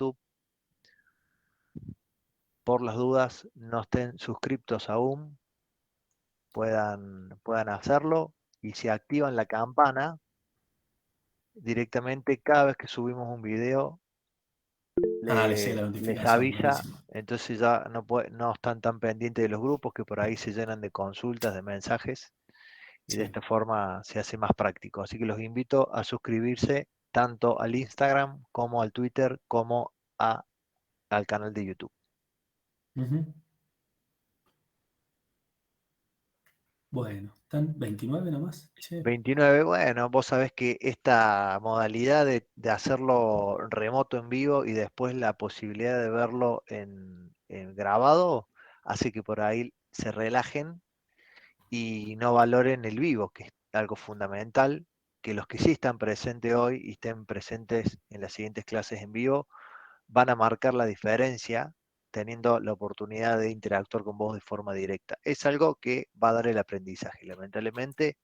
YouTube. Por las dudas, no estén suscriptos aún, puedan hacerlo. Y si activan la campana, directamente cada vez que subimos un video, Les llega la les notificación, avisa. buenísimo. Entonces ya no están tan pendientes de los grupos que por ahí se llenan de consultas, de mensajes. Y de Sí. esta forma se hace más práctico. Así que los invito a suscribirse tanto al Instagram como al Twitter como al canal de YouTube. Ujú. Bueno, ¿están 29 nomás? Che. 29, bueno, vos sabés que esta modalidad de hacerlo remoto en vivo y después la posibilidad de verlo en grabado hace que por ahí se relajen y no valoren el vivo, que es algo fundamental, que los que sí están presentes hoy y estén presentes en las siguientes clases en vivo van a marcar la diferencia teniendo la oportunidad de interactuar con vos de forma directa. Es algo que va a dar el aprendizaje. Lamentablemente,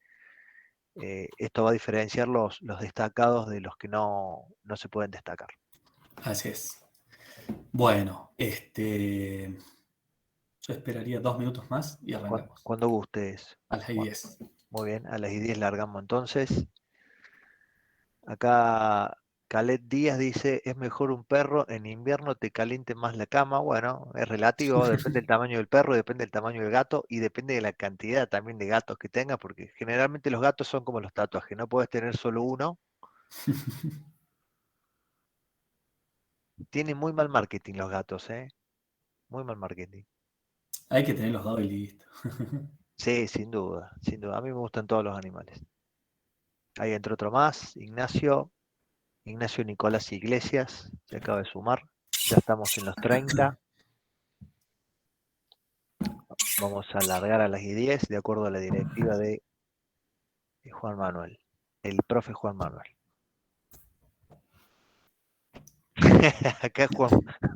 esto va a diferenciar los destacados de los que no se pueden destacar. Así es. Bueno, yo esperaría 2 minutos más y arrancamos. Cuando gustes, A las Juan. 10. Muy bien, a las 10 largamos entonces. Acá Calet Díaz dice, es mejor un perro en invierno te caliente más la cama. Bueno, es relativo, depende del tamaño del perro, depende del tamaño del gato y depende de la cantidad también de gatos que tengas, porque generalmente los gatos son como los tatuajes, no puedes tener solo uno. Tienen muy mal marketing los gatos, ¿eh? Muy mal marketing. Hay que tener los dados y listo. Sí, sin duda, sin duda. A mí me gustan todos los animales. Ahí entró otro más, Ignacio Nicolás Iglesias, se acaba de sumar. Ya estamos en los 30. Vamos a alargar a las 10 de acuerdo a la directiva de Juan Manuel, el profe Juan Manuel. Acá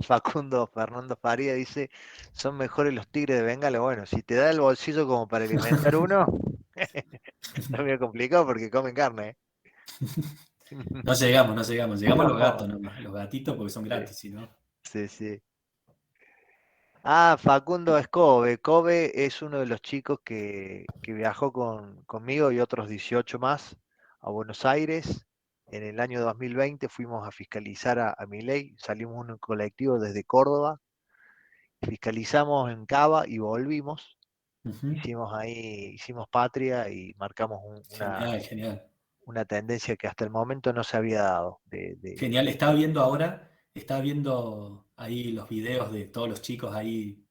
Facundo Fernando Faría dice, son mejores los tigres de Bengala. Bueno, si te da el bolsillo como para alimentar uno, está medio complicado porque comen carne. No llegamos, no llegamos. Llegamos a los No, gatos nomás. Los gatitos porque son sí, gratis, si no. sí, sí. Ah, Facundo Escobe. Kobe es uno de los chicos que viajó conmigo y otros 18 más a Buenos Aires. En el año 2020 fuimos a fiscalizar a Milei, salimos en un colectivo desde Córdoba, fiscalizamos en Cava y volvimos. Ujú. Hicimos patria y marcamos Genial, genial. una tendencia que hasta el momento no se había dado. Genial. Estaba viendo ahí los videos de todos los chicos ahí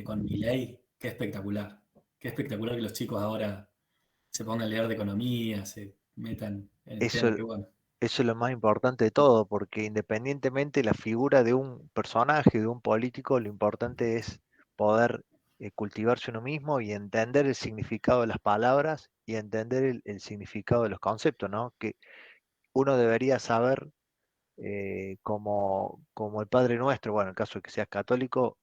con Milei. Qué espectacular. Qué espectacular que los chicos ahora se pongan a leer de economía, se metan en el tema. Eso, Qué bueno. Eso es lo más importante de todo, porque independientemente de la figura de un personaje, de un político, lo importante es poder cultivarse uno mismo y entender el significado de las palabras y entender el significado de los conceptos, ¿no? Que uno debería saber, como el Padre Nuestro, bueno, en caso de que seas católico,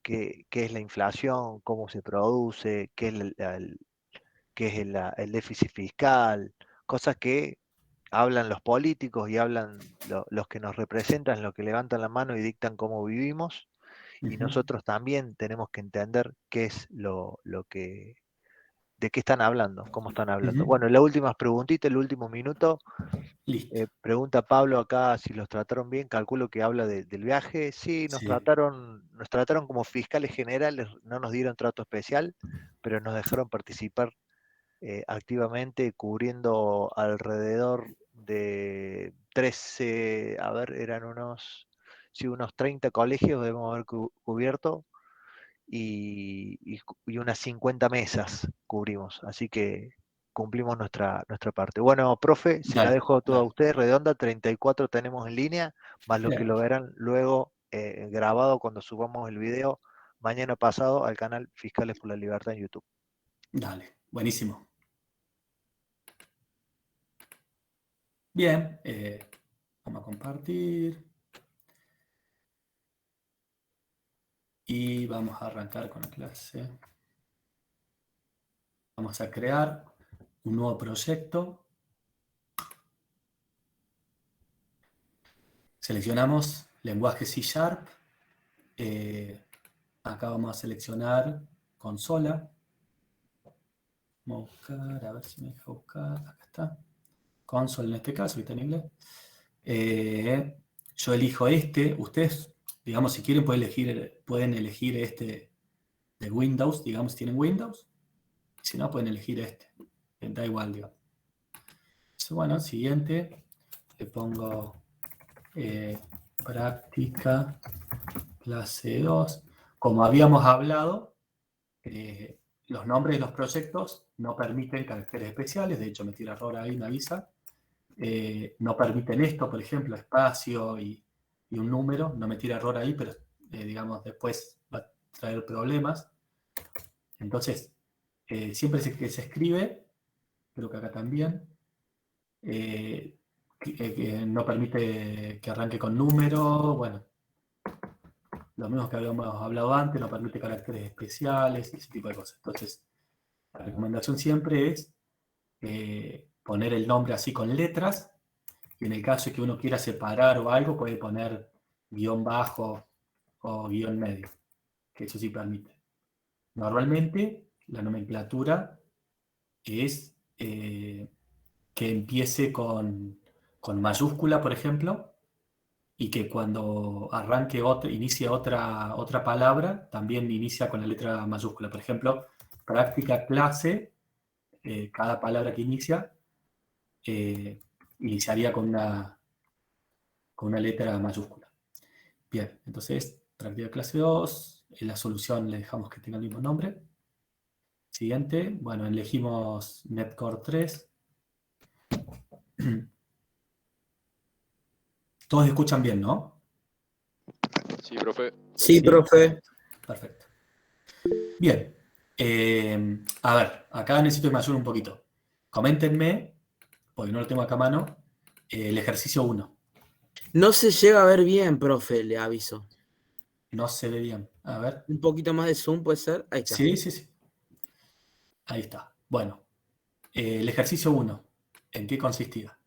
qué es la inflación, cómo se produce, qué es el déficit fiscal, cosas que hablan los políticos y hablan los que nos representan, los que levantan la mano y dictan cómo vivimos, y Ujú, nosotros también tenemos que entender qué es de qué están hablando, cómo están hablando. ujú. Bueno, la última preguntita, el último minuto, Listo. pregunta Pablo acá si los trataron bien, calculo que habla del viaje. Sí, Sí. nos trataron como fiscales generales, no nos dieron trato especial, pero nos dejaron participar activamente cubriendo alrededor de 13, a ver, eran sí, unos 30 colegios debemos haber cubierto y unas 50 mesas cubrimos, así que cumplimos nuestra parte. Bueno, profe, se la Dale, dejo toda a dale. usted, redonda, 34 tenemos en línea, más lo que Bien, lo verán luego grabado cuando subamos el video mañana pasado al canal Fiscales por la Libertad en YouTube. dale. Buenísimo. Bien, vamos a compartir y vamos a arrancar con la clase. Vamos a crear un nuevo proyecto. Seleccionamos lenguaje C#. Acá vamos a seleccionar consola. Vamos a buscar, a ver si me deja buscar. Acá está. Console en este caso, está en inglés. Yo elijo este. Ustedes, digamos, si quieren pueden elegir este de Windows, digamos, si tienen Windows. Si no, pueden elegir este. Da igual, digamos. Bueno, siguiente. Le pongo práctica clase 2. Como habíamos hablado, los nombres de los proyectos no permiten caracteres especiales. De hecho, me tira error ahí, me avisa. No permiten esto, por ejemplo, espacio y un número. No me tira error ahí, pero digamos, después va a traer problemas. Entonces, siempre que se escribe, creo que acá también, que no permite que arranque con número. Bueno, lo mismo que habíamos hablado antes, no permite caracteres especiales y ese tipo de cosas. Entonces, la recomendación siempre es poner el nombre así con letras, y en el caso de que uno quiera separar o algo, puede poner guión bajo o guión medio, que eso sí permite. Normalmente, la nomenclatura es que empiece con mayúscula, por ejemplo, y que cuando inicie otra palabra, también inicia con la letra mayúscula. Por ejemplo, práctica clase, cada palabra que inicia, iniciaría con una letra mayúscula. Bien, entonces, práctica clase 2, en la solución le dejamos que tenga el mismo nombre. Siguiente, bueno, elegimos Netcore 3. Todos escuchan bien, ¿no? Sí, profe. Sí, profe. Perfecto. Bien. A ver, acá necesito que me ayuden un poquito. Coméntenme, porque no lo tengo acá a mano, el ejercicio 1. No se llega a ver bien, profe, le aviso. No se ve bien. A ver. Un poquito más de zoom puede ser. Ahí está. Sí, sí, sí. Ahí está. Bueno, el ejercicio 1, ¿en qué consistía?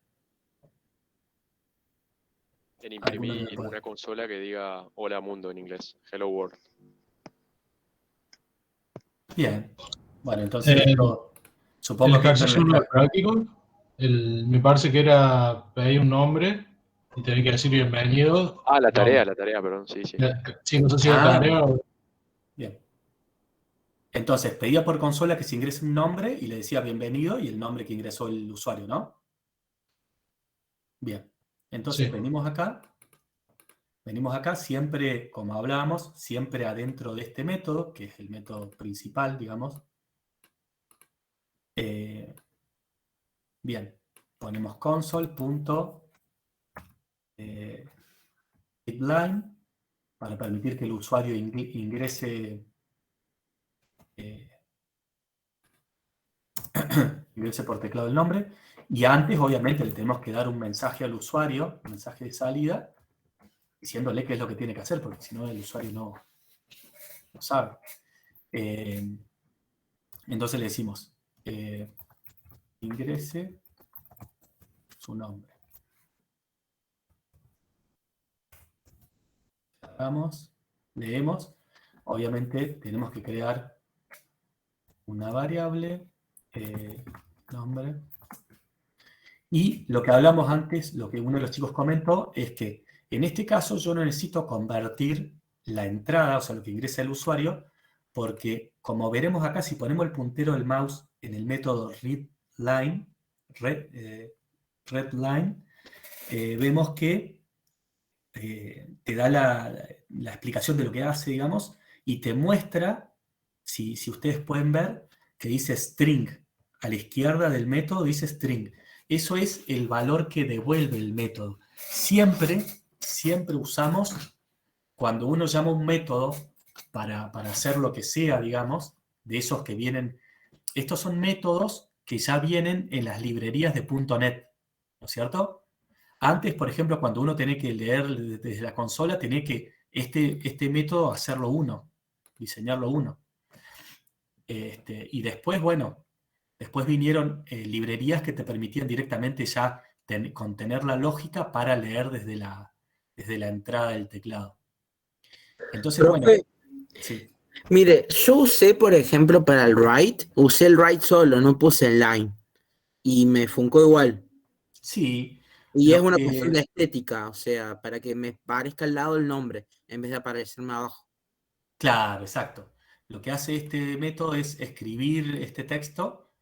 En ¿Alguno me imprimir puede? una consola que diga Hola Mundo en inglés. Hello World. Bien. Bueno, entonces El supongo que ejercicio no es práctico. Me parece que era pedir un nombre y tener que decir bienvenido. Ah, Nombre. la tarea, perdón, sí, sí. Sí, no sé si era tarea o... Bien. Entonces, pedía por consola que se ingrese un nombre y le decía bienvenido y el nombre que ingresó el usuario, ¿no? Bien. Entonces, Sí. venimos acá siempre, como hablábamos, siempre adentro de este método, que es el método principal, digamos. Bien. Ponemos console.readline para permitir que el usuario ingrese por teclado el nombre, y antes obviamente le tenemos que dar un mensaje al usuario, un mensaje de salida, diciéndole qué es lo que tiene que hacer, porque si no el usuario no sabe. Entonces le decimos, ingrese su nombre. Cerramos, leemos, obviamente tenemos que crear una variable, nombre. Y lo que hablamos antes, lo que uno de los chicos comentó, es que en este caso yo no necesito convertir la entrada, o sea, lo que ingresa el usuario, porque como veremos acá, si ponemos el puntero del mouse en el método readline, vemos que te da la explicación de lo que hace, digamos, y te muestra, si ustedes pueden ver, que dice string. A la izquierda del método dice string. Eso es el valor que devuelve el método. Siempre usamos, cuando uno llama un método para hacer lo que sea, digamos, de esos que vienen, estos son métodos que ya vienen en las librerías de .NET, ¿no es cierto? Antes, por ejemplo, cuando uno tenía que leer desde la consola, tenía que este método hacerlo uno, diseñarlo uno. Y después, bueno, después vinieron librerías que te permitían directamente ya contener la lógica para leer desde la desde la entrada del teclado. Entonces, bueno, Profe, sí. mire, yo usé, por ejemplo, para el write, usé el write solo, no puse el line. Y me funcó igual. Sí, Y es lo una cuestión de que, estética, o sea, para que me parezca al lado el nombre, en vez de aparecerme abajo. claro, exacto. Lo que hace este método es escribir este texto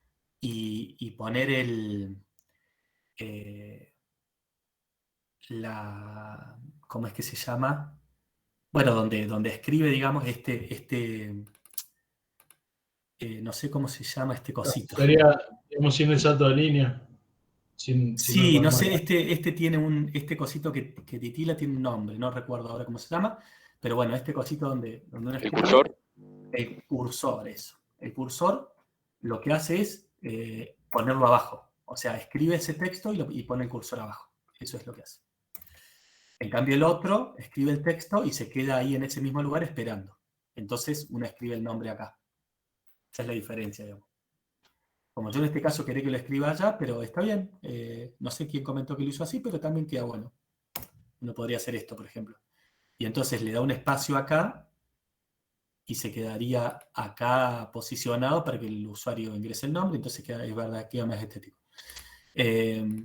y poner eh, ¿cómo es que se llama? Bueno, donde escribe, digamos, no sé cómo se llama este cosito. Sería, digamos, sin el salto de línea, sin no Sí, no poner sé, marca. este tiene este cosito que titila tiene un nombre, no recuerdo ahora cómo se llama, pero bueno, este cosito donde uno El escribe, cursor. el cursor, eso. El cursor lo que hace es ponerlo abajo, o sea, escribe ese texto y pone el cursor abajo. Eso es lo que hace. En cambio, el otro escribe el texto y se queda ahí en ese mismo lugar esperando. Entonces, uno escribe el nombre acá. Esa es la diferencia, digamos. Como yo en este caso quería que lo escriba allá, pero está bien. No sé quién comentó que lo hizo así, pero también queda bueno. Uno podría hacer esto, por ejemplo. Y entonces le da un espacio acá y se quedaría acá posicionado para que el usuario ingrese el nombre, entonces queda, es verdad, queda más estético. Eh,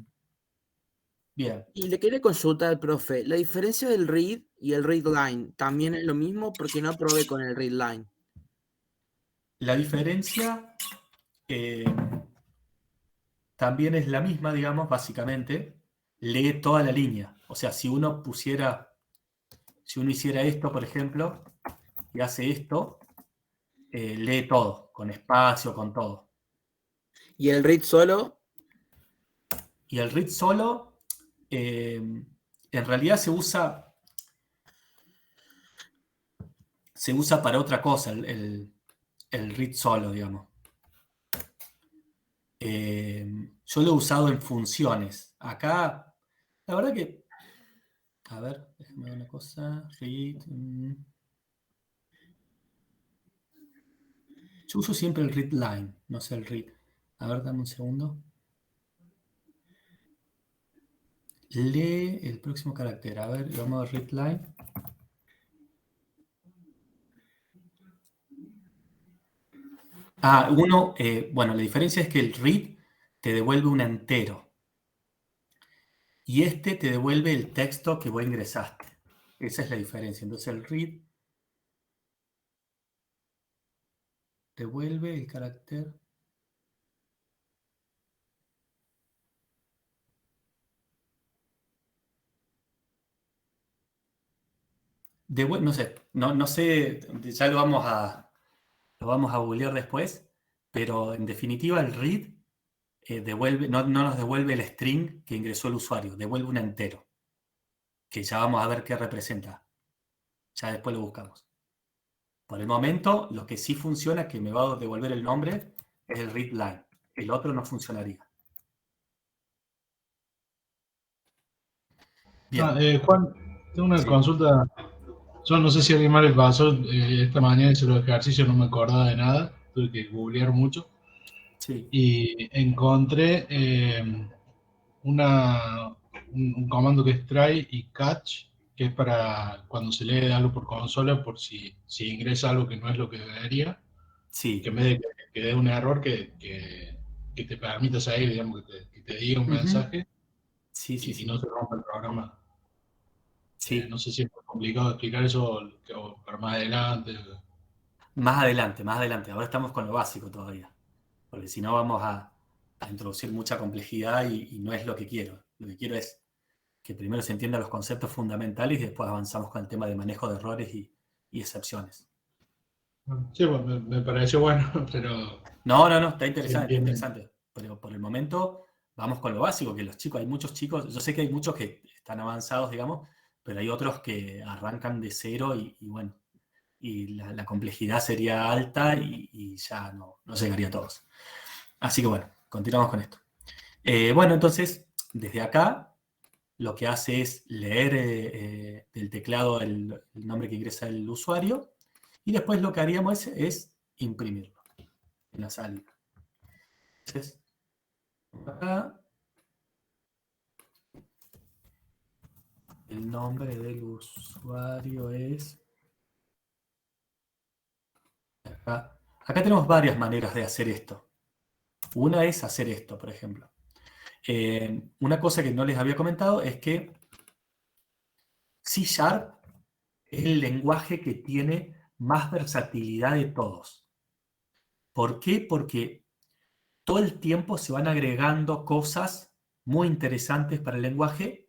bien. Y le quería consultar al profe, la diferencia del read y el read line, ¿también es lo mismo? Porque no probé con el read line. La diferencia eh, también es la misma, digamos, básicamente. Lee toda la línea. O sea, si uno hiciera esto, por ejemplo, y hace esto, lee todo, con espacio, con todo. ¿Y el read solo? Y el read solo, en realidad se usa para otra cosa, el read solo, digamos. Yo lo he usado en funciones. Acá, la verdad que, a ver, déjame ver una cosa. Read. Yo uso siempre el read line, no sé el read. A ver, dame un segundo. Lee el próximo carácter. A ver, vamos a read line. Bueno, la diferencia es que el read te devuelve un entero. Y este te devuelve el texto que vos ingresaste. Esa es la diferencia. Entonces el read devuelve el carácter. No sé, no sé, ya lo vamos a googlear después, pero en definitiva el read no nos devuelve el string que ingresó el usuario, devuelve un entero, que ya vamos a ver qué representa. Ya después lo buscamos. Por el momento, lo que sí funciona, que me va a devolver el nombre, es el read line. El otro no funcionaría. Bien, Juan, tengo una sí, consulta. Yo no sé si a alguien más le pasó, esta mañana hice los ejercicios, no me acordaba de nada, tuve que googlear mucho sí, y encontré una, un comando que es try y catch, que es para cuando se lee algo por consola, por si ingresa algo que no es lo que debería, que sí. en vez de que dé un error, que te permita seguir, digamos, que te diga un Ujú. mensaje Sí, sí, y no sí. se rompa el programa. No Sí. sé si es muy complicado explicar eso o para más adelante. Más adelante, más adelante. Ahora estamos con lo básico todavía. Porque si no vamos a introducir mucha complejidad y no es lo que quiero. Lo que quiero es que primero se entiendan los conceptos fundamentales y después avanzamos con el tema de manejo de errores y excepciones. Sí, pues me pareció bueno, pero No, está se interesante, está entiende. interesante. Pero por el momento vamos con lo básico, que los chicos, hay muchos chicos, yo sé que hay muchos que están avanzados, digamos, pero hay otros que arrancan de cero y bueno, y la complejidad sería alta y ya no llegaría a todos. Así que bueno, continuamos con esto. Bueno, entonces, desde acá, lo que hace es leer del teclado el nombre que ingresa el usuario y después lo que haríamos es imprimirlo en la salida. Entonces, acá, El nombre del usuario es... Acá tenemos varias maneras de hacer esto. Una es hacer esto, por ejemplo. Una cosa que no les había comentado es que C# es el lenguaje que tiene más versatilidad de todos. ¿Por qué? Porque todo el tiempo se van agregando cosas muy interesantes para el lenguaje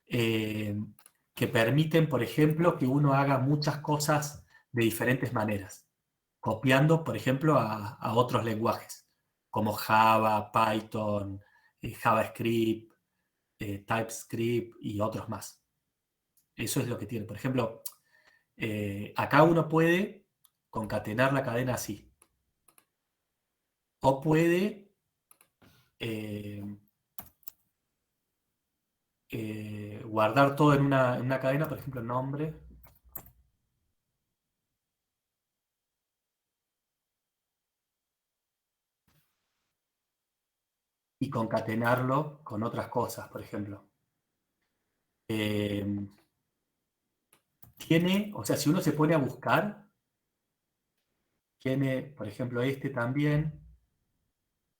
que permiten, por ejemplo, que uno haga muchas cosas de diferentes maneras, copiando, por ejemplo, a otros lenguajes, como Java, Python, JavaScript, TypeScript y otros más. Eso es lo que tiene. Por ejemplo, acá uno puede concatenar la cadena así. O puede guardar todo en una cadena, por ejemplo, nombre. Y concatenarlo con otras cosas, por ejemplo. O sea, si uno se pone a buscar, tiene, por ejemplo, este también,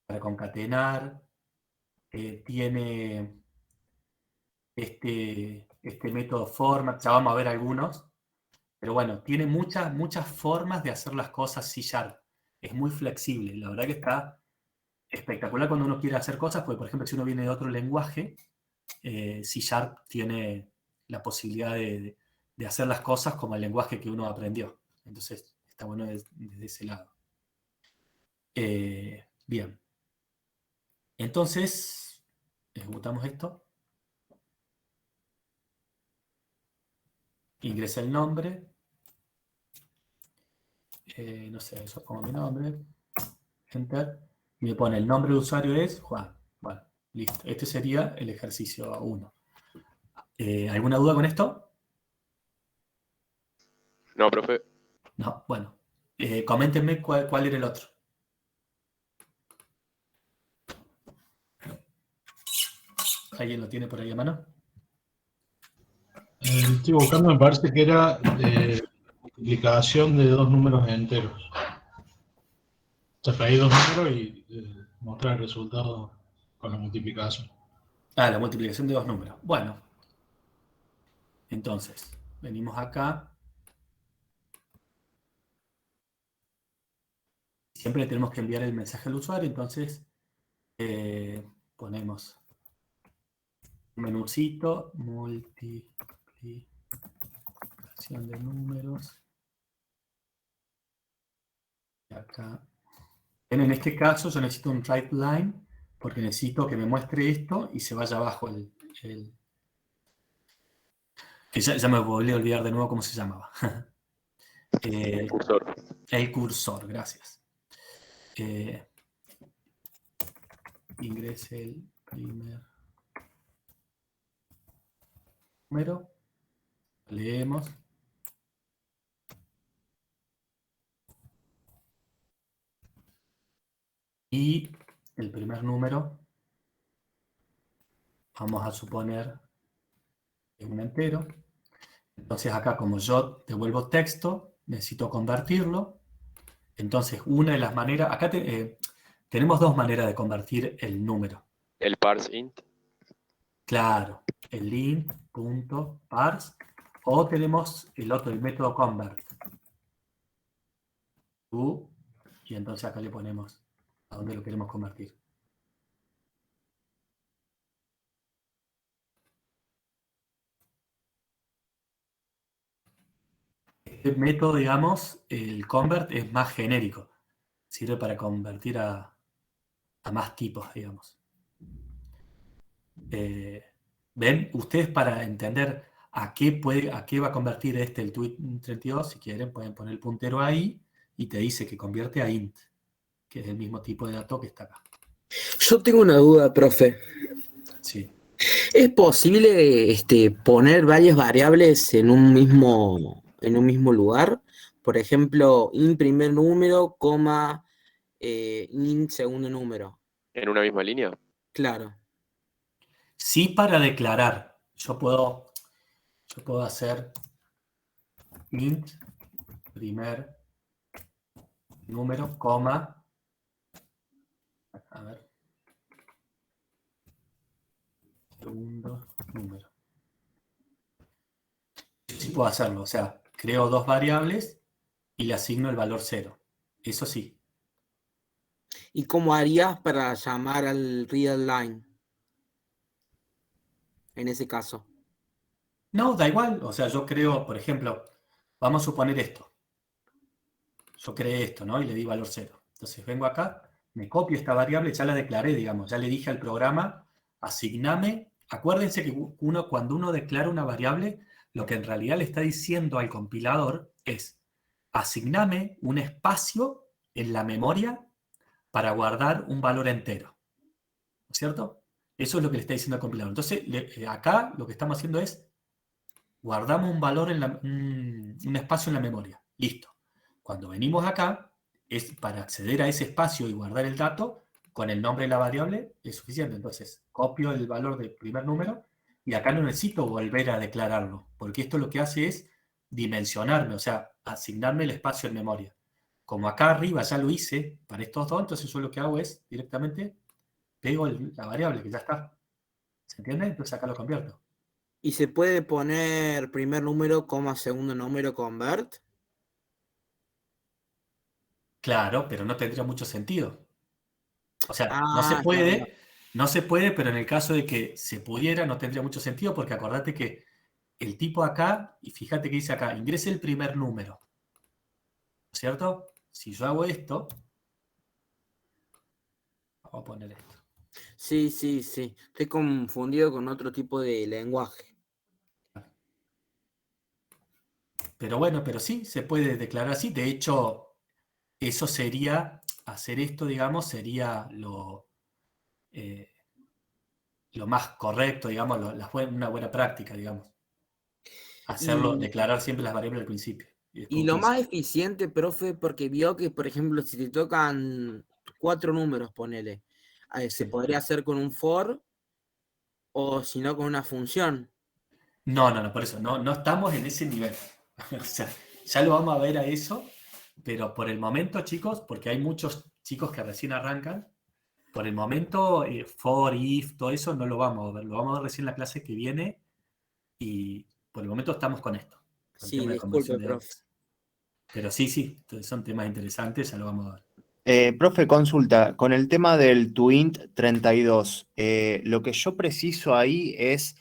para concatenar, tiene este método format, ya vamos a ver algunos, pero bueno, tiene muchas formas de hacer las cosas C#. Es muy flexible, la verdad que está espectacular cuando uno quiere hacer cosas, porque por ejemplo, si uno viene de otro lenguaje, C# tiene la posibilidad de hacer las cosas como el lenguaje que uno aprendió. Entonces, está bueno desde ese lado. Bien. Entonces, ejecutamos esto. Ingresa el nombre. No sé, eso pongo mi nombre. Enter. Y me pone el nombre de usuario es Juan. Bueno, listo. Este sería el ejercicio 1. ¿Alguna duda con esto? No, profe. No, bueno. Coméntenme cuál era el otro. ¿Alguien lo tiene por ahí a mano? Estoy buscando, me parece que era de multiplicación de dos números enteros. O sea, hay dos números y mostrar el resultado con la multiplicación. La multiplicación de dos números. Bueno. Entonces, venimos acá. Siempre tenemos que enviar el mensaje al usuario, entonces ponemos un menucito, multiplicación de números. Y acá. En este caso yo necesito un write line, porque necesito que me muestre esto y se vaya abajo que ya me volví a olvidar de nuevo cómo se llamaba. Cursor. El cursor, gracias. Ingrese el primer número. Leemos. Y el primer número, vamos a suponer es un entero. Entonces acá, como yo devuelvo texto, necesito convertirlo. Entonces, una de las maneras, acá tenemos dos maneras de convertir el número. El parse int. Claro, el int.parse, o tenemos el otro, el método convert. Y entonces acá le ponemos a dónde lo queremos convertir. Este método, digamos, el convert es más genérico. Sirve para convertir a más tipos, digamos. ¿Ven? Ustedes para entender a qué va a convertir el tweet 32, si quieren, pueden poner el puntero ahí y te dice que convierte a int, que es el mismo tipo de dato que está acá. Yo tengo una duda, profe. Sí. ¿Es posible poner varias variables en un mismo lugar? Por ejemplo, int primer número, coma, int segundo número. ¿En una misma línea? Claro. Sí, para declarar. Yo puedo, yo puedo hacer int primer número, coma, a ver, segundo número. Yo sí puedo hacerlo, o sea, creo dos variables y le asigno el valor 0. Eso sí. ¿Y cómo harías para llamar al read line? En ese caso. No, da igual. O sea, yo creo, por ejemplo, vamos a suponer esto. Yo creé esto, ¿no? Y le di valor 0. Entonces vengo acá, me copio esta variable, ya la declaré, digamos. Ya le dije al programa, asigname. Acuérdense que cuando uno declara una variable, lo que en realidad le está diciendo al compilador es, asigname un espacio en la memoria para guardar un valor entero. ¿No es cierto? Eso es lo que le está diciendo al compilador. Entonces, acá lo que estamos haciendo es guardamos un valor un espacio en la memoria. Listo. Cuando venimos acá, es para acceder a ese espacio y guardar el dato, con el nombre de la variable es suficiente. Entonces, copio el valor del primer número y acá no necesito volver a declararlo, porque esto lo que hace es dimensionarme, o sea, asignarme el espacio en memoria. Como acá arriba ya lo hice para estos dos, entonces yo lo que hago es directamente pego la variable que ya está. ¿Se entiende? Entonces acá lo convierto. ¿Y se puede poner primer número, coma, segundo número, convert? Claro, pero no tendría mucho sentido. O sea, Ah, está bueno. no se puede, pero en el caso de que se pudiera, no tendría mucho sentido, porque acordate que el tipo acá, y fíjate que dice acá, ingrese el primer número. ¿No es cierto? Si yo hago esto, vamos a poner esto. Sí, sí, sí. Estoy confundido con otro tipo de lenguaje. Pero bueno, pero sí, se puede declarar así. De hecho, eso sería, hacer esto, digamos, sería lo más correcto, digamos, una buena práctica, digamos. Hacerlo, Y, declarar siempre las variables al principio. Y después y lo más utilizar. eficiente, profe, porque vio que, por ejemplo, si te tocan 4 números, ponele, se Sí. podría hacer con un for o si no con una función. No, por eso, no estamos en ese nivel. O sea, ya lo vamos a ver a eso, pero por el momento, chicos, porque hay muchos chicos que recién arrancan, por el momento, for, if, todo eso no lo vamos a ver, lo vamos a ver recién en la clase que viene y por el momento estamos con esto, con el Sí, tema de conversión disculpe, de profe. datos. Pero sí, entonces son temas interesantes, ya lo vamos a ver. Profe, consulta, con el tema del TOINT 32, lo que yo preciso ahí es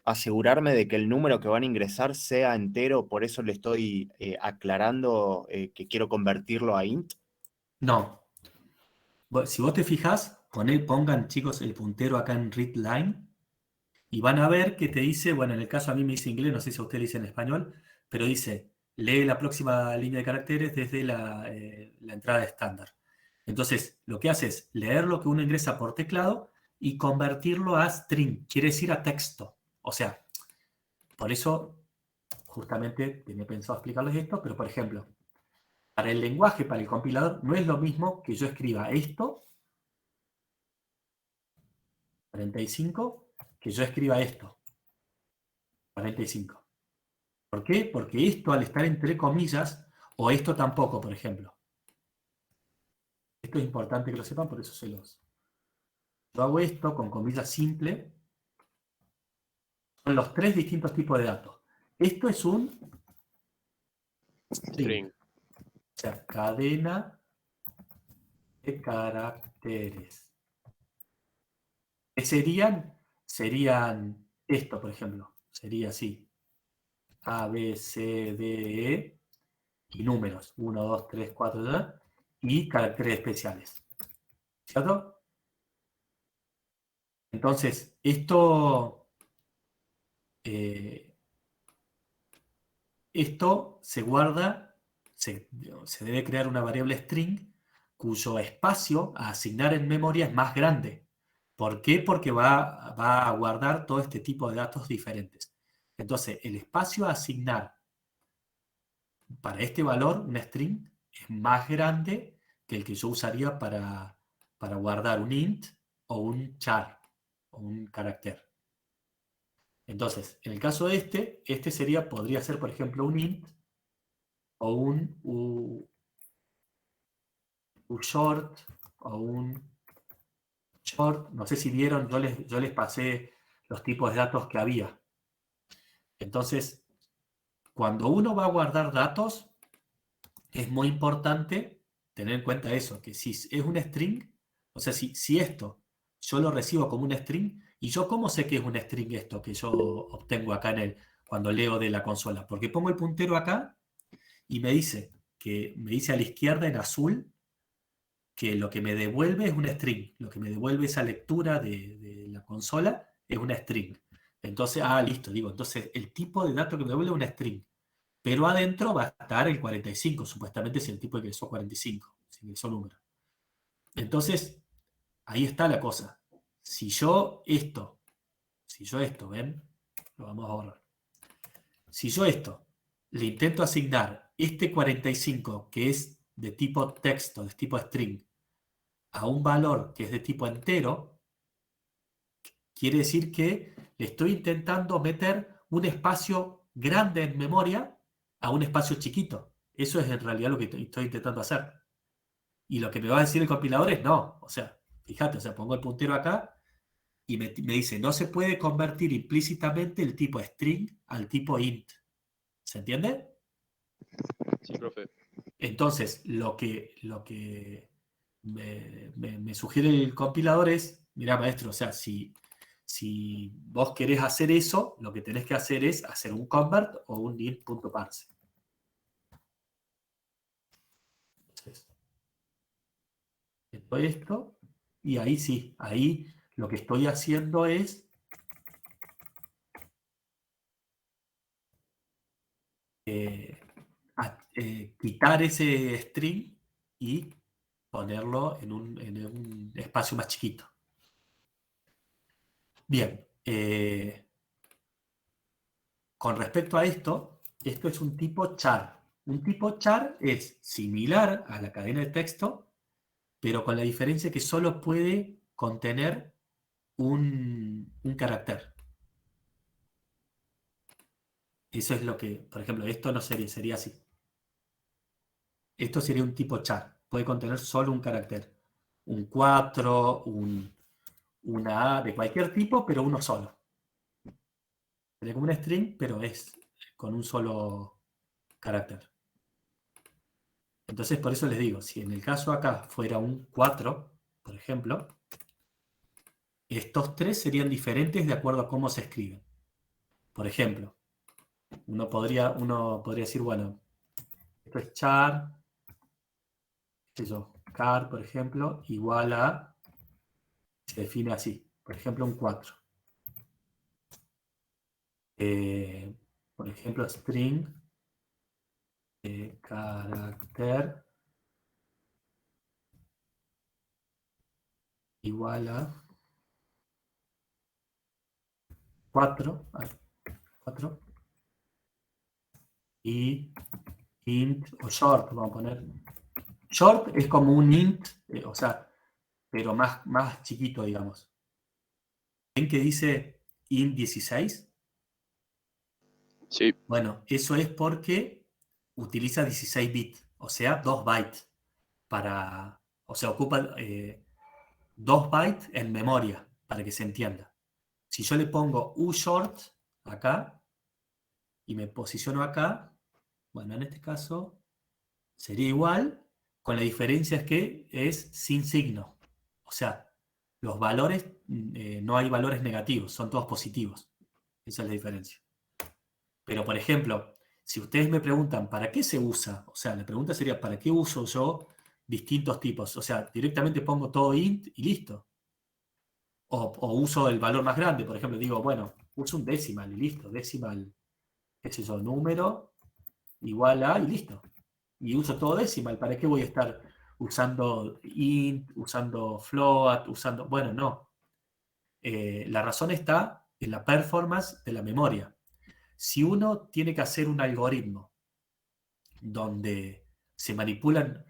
asegurarme de que el número que van a ingresar sea entero, por eso le estoy aclarando que quiero convertirlo a int. No, si vos te fijas, pongan chicos el puntero acá en readline y van a ver que te dice, bueno, en el caso a mí me dice inglés, no sé si a usted le dice en español, pero dice, lee la próxima línea de caracteres desde la entrada estándar. Entonces, lo que hace es leer lo que uno ingresa por teclado y convertirlo a string, quiere decir a texto. O sea, por eso justamente tenía pensado explicarles esto, pero por ejemplo, para el lenguaje, para el compilador, no es lo mismo que yo escriba esto, 45, que yo escriba esto, 45. ¿Por qué? Porque esto al estar entre comillas, o esto tampoco, por ejemplo. Esto es importante que lo sepan, por eso yo hago esto con comillas simple. Son los 3 distintos tipos de datos. Esto es un string, String. o sea, cadena de caracteres. ¿Qué serían? Serían esto, por ejemplo. Sería así. A, B, C, D, E y números. 1, 2, 3, 4, y caracteres especiales. ¿Cierto? Entonces, esto se guarda, se debe crear una variable string cuyo espacio a asignar en memoria es más grande. ¿Por qué? Porque va a guardar todo este tipo de datos diferentes. Entonces, el espacio a asignar para este valor, una string, es más grande que el que yo usaría para guardar un int o un char o un carácter. Entonces, en el caso de este podría ser, por ejemplo, un int o un uShort o un short. No sé si vieron, yo les pasé los tipos de datos que había. Entonces, cuando uno va a guardar datos, es muy importante tener en cuenta eso, que si es un string, o sea, si esto yo lo recibo como un string, ¿y yo cómo sé que es un string esto que yo obtengo acá cuando leo de la consola? Porque pongo el puntero acá y me dice a la izquierda en azul que lo que me devuelve es un string, lo que me devuelve esa lectura de la consola es una string. Entonces, listo, digo, entonces el tipo de dato que me devuelve es una string. Pero adentro va a estar el 45, supuestamente si el tipo ingresó 45, si ingresó número. Entonces, ahí está la cosa. Si yo esto, ¿ven? Lo vamos a borrar. Si yo esto le intento asignar este 45, que es de tipo texto, de tipo string, a un valor que es de tipo entero, quiere decir que le estoy intentando meter un espacio grande en memoria a un espacio chiquito. Eso es en realidad lo que estoy intentando hacer. Y lo que me va a decir el compilador es no. O sea, fíjate, o sea, pongo el puntero acá y me dice, no se puede convertir implícitamente el tipo string al tipo int. ¿Se entiende? Sí, profe. Entonces, lo que me sugiere el compilador es, mirá, maestro, o sea, si vos querés hacer eso, lo que tenés que hacer es hacer un convert o un int.parse. Entonces, esto, y ahí sí, ahí lo que estoy haciendo es quitar ese string y ponerlo en un espacio más chiquito. Bien, con respecto a esto es un tipo char. Un tipo char es similar a la cadena de texto, pero con la diferencia que solo puede contener un carácter. Eso es lo que, por ejemplo, esto no sería así. Esto sería un tipo char. Puede contener solo un carácter. Un 4, una A de cualquier tipo, pero uno solo. Sería como un string, pero es con un solo carácter. Entonces, por eso les digo, si en el caso acá fuera un 4, por ejemplo, estos tres serían diferentes de acuerdo a cómo se escriben. Por ejemplo, uno podría decir, bueno, esto es char, car, por ejemplo, igual a, se define así, por ejemplo, un 4. Por ejemplo, string, carácter, igual a 4, y int o short, vamos a poner. Short es como un int, o sea, pero más chiquito, digamos. ¿Ven que dice int 16? Sí, Bueno, eso es porque utiliza 16 bits, o sea, 2 bytes. O sea, ocupa 2 bytes en memoria, para que se entienda. Si yo le pongo uShort acá, y me posiciono acá, bueno, en este caso sería igual, con la diferencia es que es sin signo. O sea, los valores, no hay valores negativos, son todos positivos. Esa es la diferencia. Pero, por ejemplo, si ustedes me preguntan, ¿para qué se usa? O sea, la pregunta sería, ¿para qué uso yo distintos tipos? O sea, directamente pongo todo int y listo. O uso el valor más grande, por ejemplo, digo, bueno, uso un decimal y listo. Decimal, qué sé yo, número igual a y listo. Y uso todo decimal. ¿Para qué voy a estar usando int, usando float, usando... Bueno, no. La razón está en la performance de la memoria. Si uno tiene que hacer un algoritmo donde se manipulan,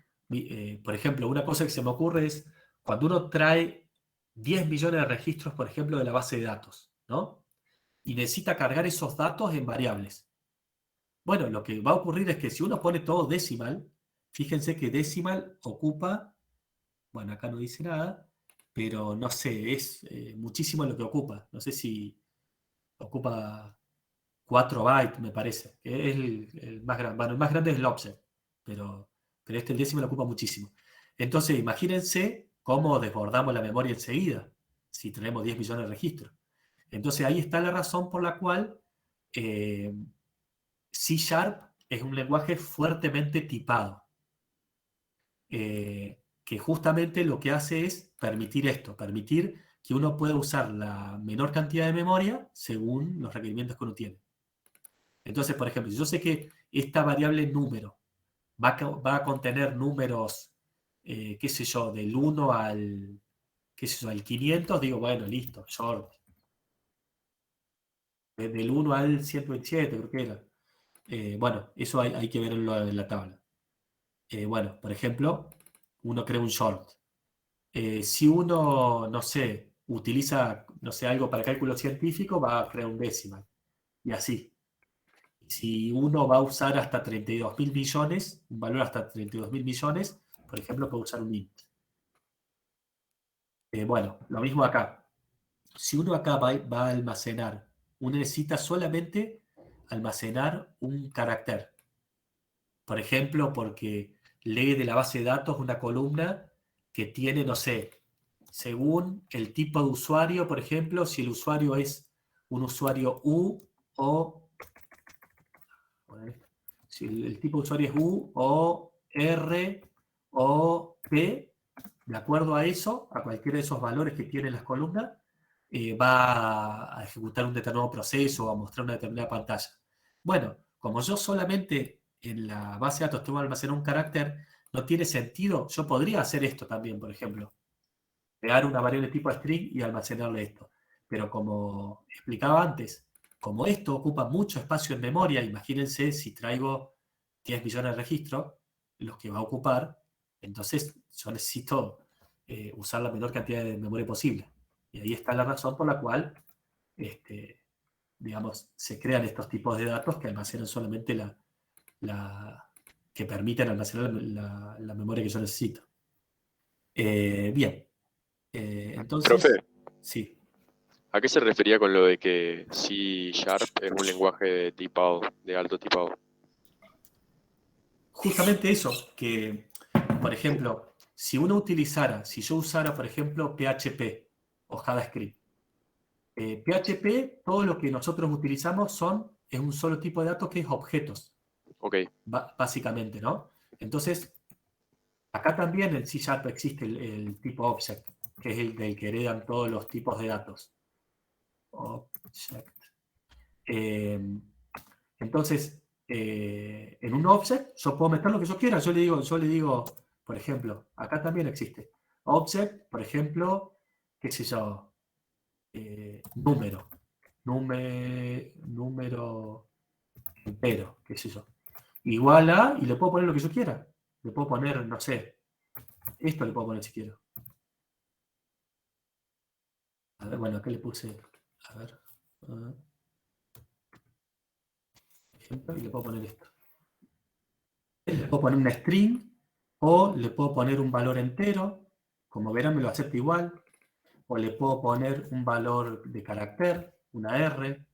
por ejemplo, una cosa que se me ocurre es cuando uno trae 10 millones de registros, por ejemplo, de la base de datos, ¿no? y necesita cargar esos datos en variables. Bueno, lo que va a ocurrir es que si uno pone todo decimal, fíjense que decimal ocupa, bueno, acá no dice nada, pero no sé, es muchísimo lo que ocupa. No sé si ocupa 4 bytes, me parece, que es el más grande. Bueno, el más grande es el offset, pero el decimal ocupa muchísimo. Entonces, imagínense cómo desbordamos la memoria enseguida, si tenemos 10 millones de registros. Entonces, ahí está la razón por la cual C# es un lenguaje fuertemente tipado, que justamente lo que hace es permitir esto, permitir que uno pueda usar la menor cantidad de memoria según los requerimientos que uno tiene. Entonces, por ejemplo, si yo sé que esta variable número va a contener números, qué sé yo, del 1 al, qué sé yo, al 500, digo, bueno, listo, short. Del 1 al 127, creo que era. Bueno, eso hay que verlo en la tabla. Bueno, por ejemplo, uno crea un short. Si uno, no sé, utiliza, no sé, algo para cálculo científico, va a crear un decimal. Y así. Si uno va a usar hasta 32.000 millones, un valor hasta 32.000 millones, por ejemplo, puede usar un int. Bueno, lo mismo acá. Si uno acá va a almacenar, uno necesita solamente almacenar un carácter. Por ejemplo, porque lee de la base de datos una columna que tiene, no sé, según el tipo de usuario, por ejemplo, si el usuario es un usuario U o... Si el tipo de usuario es U o R o P, de acuerdo a eso, a cualquiera de esos valores que tienen las columnas, va a ejecutar un determinado proceso o a mostrar una determinada pantalla. Bueno, como yo solamente en la base de datos tengo que almacenar un carácter, no tiene sentido. Yo podría hacer esto también, por ejemplo. Crear una variable tipo string y almacenarle esto. Pero como explicaba antes, como esto ocupa mucho espacio en memoria, imagínense si traigo 10 millones de registros, los que va a ocupar, entonces yo necesito usar la menor cantidad de memoria posible. Y ahí está la razón por la cual, digamos, se crean estos tipos de datos que almacenan solamente que permiten almacenar la memoria que yo necesito. Bien. Entonces, Profe, sí. ¿a qué se refería con lo de que C# es un lenguaje de tipado, de alto tipado? Justamente eso, que, por ejemplo, si yo usara, por ejemplo, PHP o JavaScript, PHP, todo lo que nosotros utilizamos es un solo tipo de datos que es objetos, Ok, básicamente, ¿no? Entonces, acá también en C# existe el tipo object, que es el del que heredan todos los tipos de datos. Object. Entonces, en un object yo puedo meter lo que yo quiera. Yo le digo, por ejemplo, acá también existe. Object, por ejemplo, qué sé yo, número. Número entero, qué sé yo. Igual a, y le puedo poner lo que yo quiera. Le puedo poner, no sé, esto le puedo poner si quiero. A ver, bueno, acá le puse, a ver, ejemplo, y le puedo poner esto. Le puedo poner una string o le puedo poner un valor entero. Como verán, me lo acepta igual. O le puedo poner un valor de carácter, una R,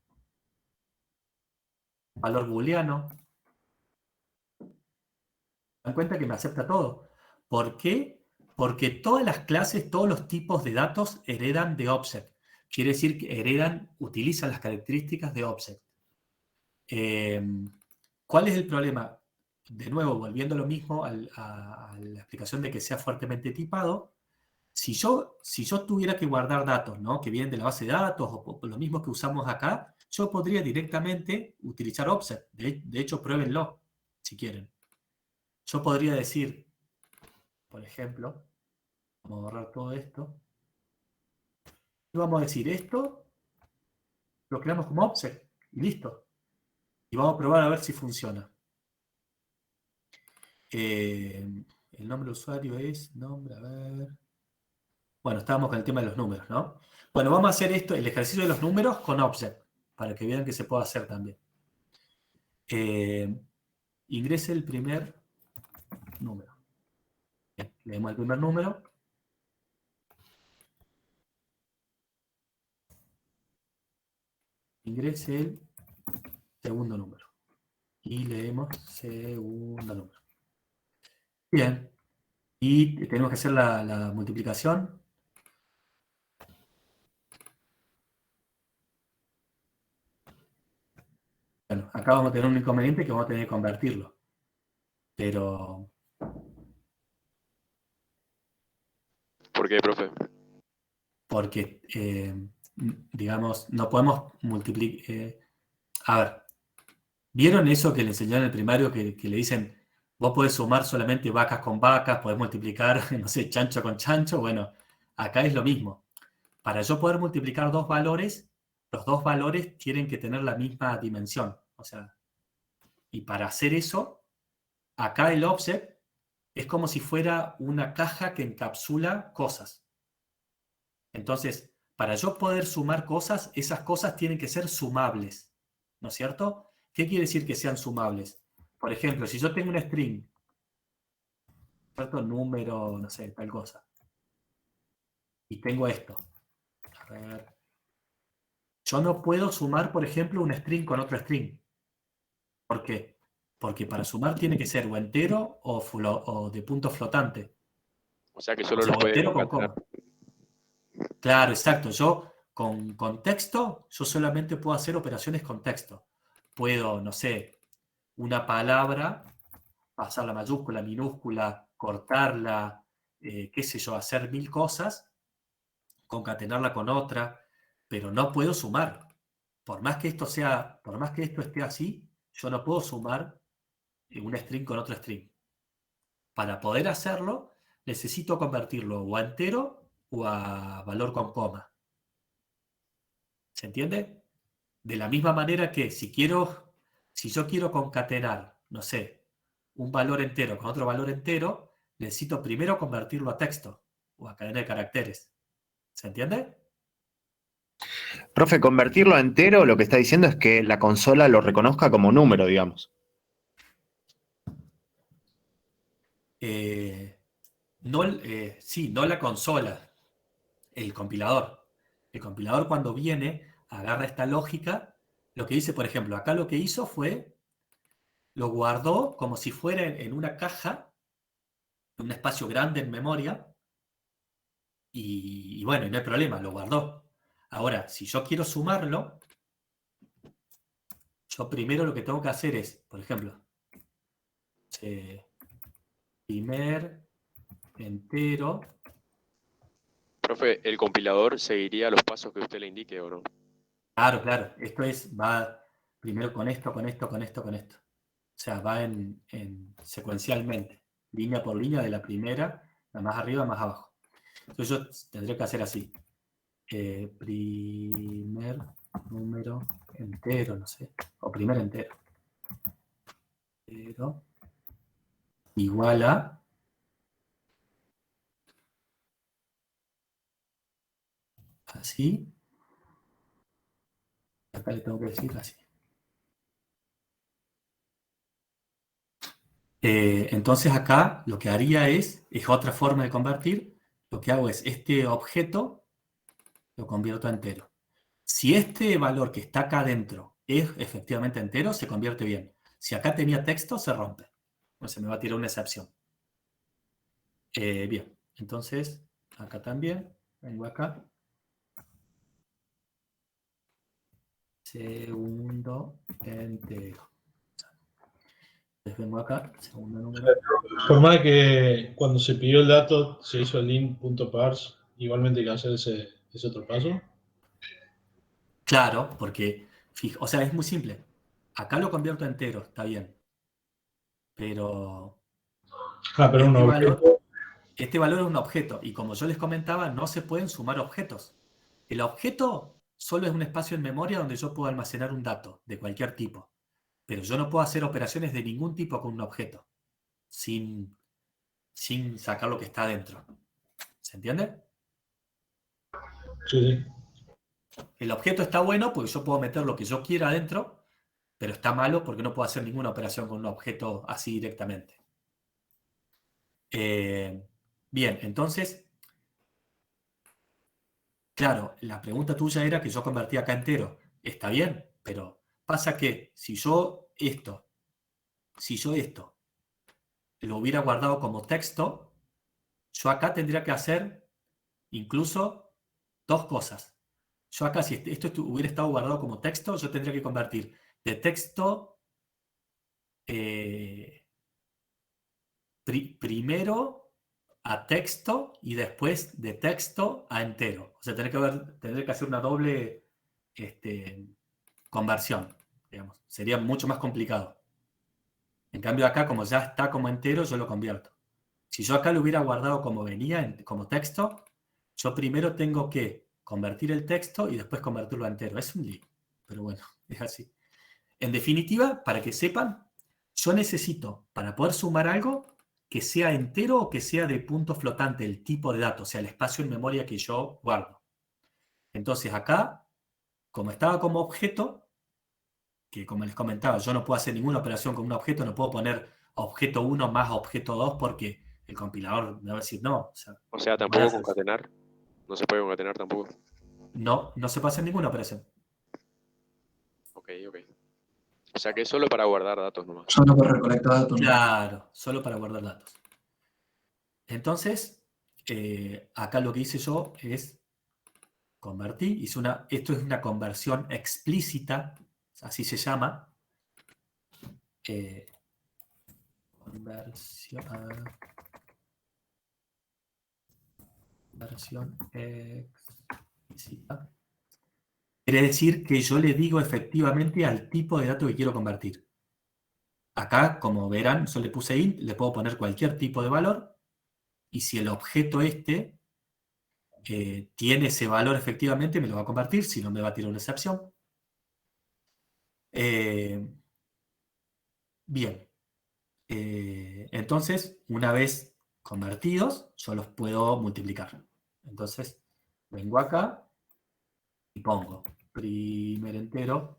un valor booleano. ¿Se dan cuenta que me acepta todo? ¿Por qué? Porque todas las clases, todos los tipos de datos heredan de object. Quiere decir que utilizan las características de object. ¿Cuál es el problema? De nuevo, volviendo a lo mismo, a la explicación de que sea fuertemente tipado, si yo tuviera que guardar datos, ¿no?, que vienen de la base de datos o los mismos que usamos acá, yo podría directamente utilizar offset. De hecho, pruébenlo si quieren. Yo podría decir, por ejemplo, vamos a borrar todo esto, y vamos a decir esto, lo creamos como offset y listo. Y vamos a probar a ver si funciona. El nombre de usuario es, nombre, a ver. Bueno, estábamos con el tema de los números, ¿no? Bueno, vamos a hacer esto, el ejercicio de los números con offset, para que vean que se puede hacer también. Ingrese el primer número. Bien, leemos el primer número. Ingrese el segundo número. Y leemos segundo número. Bien. Y tenemos que hacer la multiplicación. Bueno, acá vamos a tener un inconveniente que vamos a tener que convertirlo. Pero... ¿Por qué, profe? porque, digamos, no podemos multiplicar... a ver, ¿vieron eso que le enseñaron en el primario que le dicen, vos podés sumar solamente vacas con vacas, podés multiplicar, no sé, chancho con chancho? Bueno, acá es lo mismo. Para yo poder multiplicar dos valores, los dos valores tienen que tener la misma dimensión. O sea, y para hacer eso, acá el object es como si fuera una caja que encapsula cosas. Entonces, para yo poder sumar cosas, esas cosas tienen que ser sumables, ¿no es cierto? ¿Qué quiere decir que sean sumables? Por ejemplo, si yo tengo un string, ¿cierto? Número, no sé, tal cosa, y tengo esto. A ver. Yo no puedo sumar, por ejemplo, un string con otro string. ¿Por qué? Porque para sumar tiene que ser o entero o de punto flotante. O sea que O solo sea, los o puede entero con concatenar. coma. Claro, exacto. Yo con texto, yo solamente puedo hacer operaciones con texto. Puedo, no sé, una palabra, pasarla mayúscula, minúscula, cortarla, qué sé yo, hacer 1000 cosas, concatenarla con otra, pero no puedo sumar. Por más que esto esté así, yo no puedo sumar un string con otro string. Para poder hacerlo, necesito convertirlo o a entero o a valor con coma. ¿Se entiende? De la misma manera que si yo quiero concatenar, no sé, un valor entero con otro valor entero, necesito primero convertirlo a texto o a cadena de caracteres. ¿Se entiende? Profe, convertirlo a entero lo que está diciendo es que la consola lo reconozca como número, digamos. No la consola, el compilador. El compilador cuando viene, agarra esta lógica, lo que dice, por ejemplo, acá lo que hizo fue, lo guardó como si fuera en una caja, en un espacio grande en memoria, y bueno, no hay problema, lo guardó. Ahora, si yo quiero sumarlo, yo primero lo que tengo que hacer es, por ejemplo, primer entero. Profe, ¿el compilador seguiría los pasos que usted le indique o no? Claro, esto va primero con esto, con esto, con esto, con esto. O sea, va en secuencialmente, línea por línea, de la primera, la más arriba, más abajo. Entonces yo tendré que hacer así. Primer número entero, no sé. O primer entero. Entero igual a... así. Acá le tengo que decir así. Entonces acá lo que haría es otra forma de convertir. Lo que hago es este objeto lo convierto a entero. Si este valor que está acá adentro es efectivamente entero, se convierte bien. Si acá tenía texto, se rompe. O se me va a tirar una excepción. Bien, entonces acá también. Vengo acá. Segundo entero. Entonces vengo acá, segundo número. Por más que cuando se pidió el dato se hizo el int.parse, igualmente hay que hacer ese otro paso. Claro, porque, o sea, es muy simple. Acá lo convierto a entero, está bien. Pero Pero un objeto. este valor es un objeto. Y como yo les comentaba, no se pueden sumar objetos. El objeto solo es un espacio en memoria donde yo puedo almacenar un dato de cualquier tipo. Pero yo no puedo hacer operaciones de ningún tipo con un objeto sin sacar lo que está adentro. ¿Se entiende? Sí. El objeto está bueno porque yo puedo meter lo que yo quiera adentro, pero está malo porque no puedo hacer ninguna operación con un objeto así directamente. Bien, entonces, claro, la pregunta tuya era que yo convertí acá entero. Está bien, pero pasa que si yo esto lo hubiera guardado como texto, yo acá tendría que hacer incluso dos cosas. Yo acá, si esto hubiera estado guardado como texto, yo tendría que convertir de texto primero a texto y después de texto a entero. O sea, tendría que hacer una doble conversión, digamos. Sería mucho más complicado. En cambio acá, como ya está como entero, yo lo convierto. Si yo acá lo hubiera guardado como venía, como texto, yo primero tengo que convertir el texto y después convertirlo a entero. Es un lío, pero bueno, es así. En definitiva, para que sepan, yo necesito, para poder sumar algo, que sea entero o que sea de punto flotante, el tipo de dato, o sea, el espacio en memoria que yo guardo. Entonces acá, como estaba como objeto, que como les comentaba, yo no puedo hacer ninguna operación con un objeto, no puedo poner objeto 1 más objeto 2 porque el compilador me va a decir no. O sea, No puede tampoco hacer- concatenar. No se puede concatenar tampoco. no se puede hacer ninguna operación. Ok, ok. O sea que es solo para guardar datos nomás. Solo para recolectar datos. ¿No? Claro, solo para guardar datos. Entonces, acá lo que hice yo es convertí, esto es una conversión explícita, así se llama. Conversión explícita. Quiere decir que yo le digo efectivamente al tipo de dato que quiero convertir. Acá, como verán, yo le puse int, le puedo poner cualquier tipo de valor, y si el objeto tiene ese valor efectivamente, me lo va a convertir, si no me va a tirar una excepción. Bien. Entonces, una vez convertidos, yo los puedo multiplicar. Entonces, vengo acá y pongo primer entero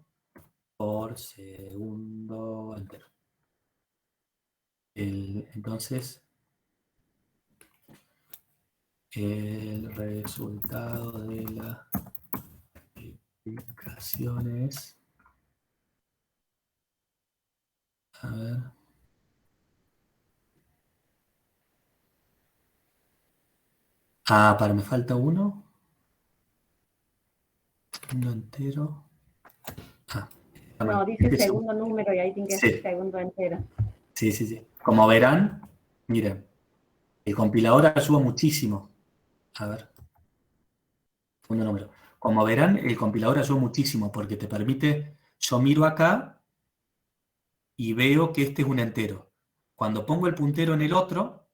por segundo entero. Entonces, el resultado de la multiplicación es... A ver... me falta uno. Segundo entero. No, dice segundo número y ahí tiene que ser segundo entero. Sí. Como verán, miren, el compilador ayuda muchísimo. A ver. Segundo número. Como verán, el compilador ayuda muchísimo porque te permite, yo miro acá y veo que este es un entero. Cuando pongo el puntero en el otro,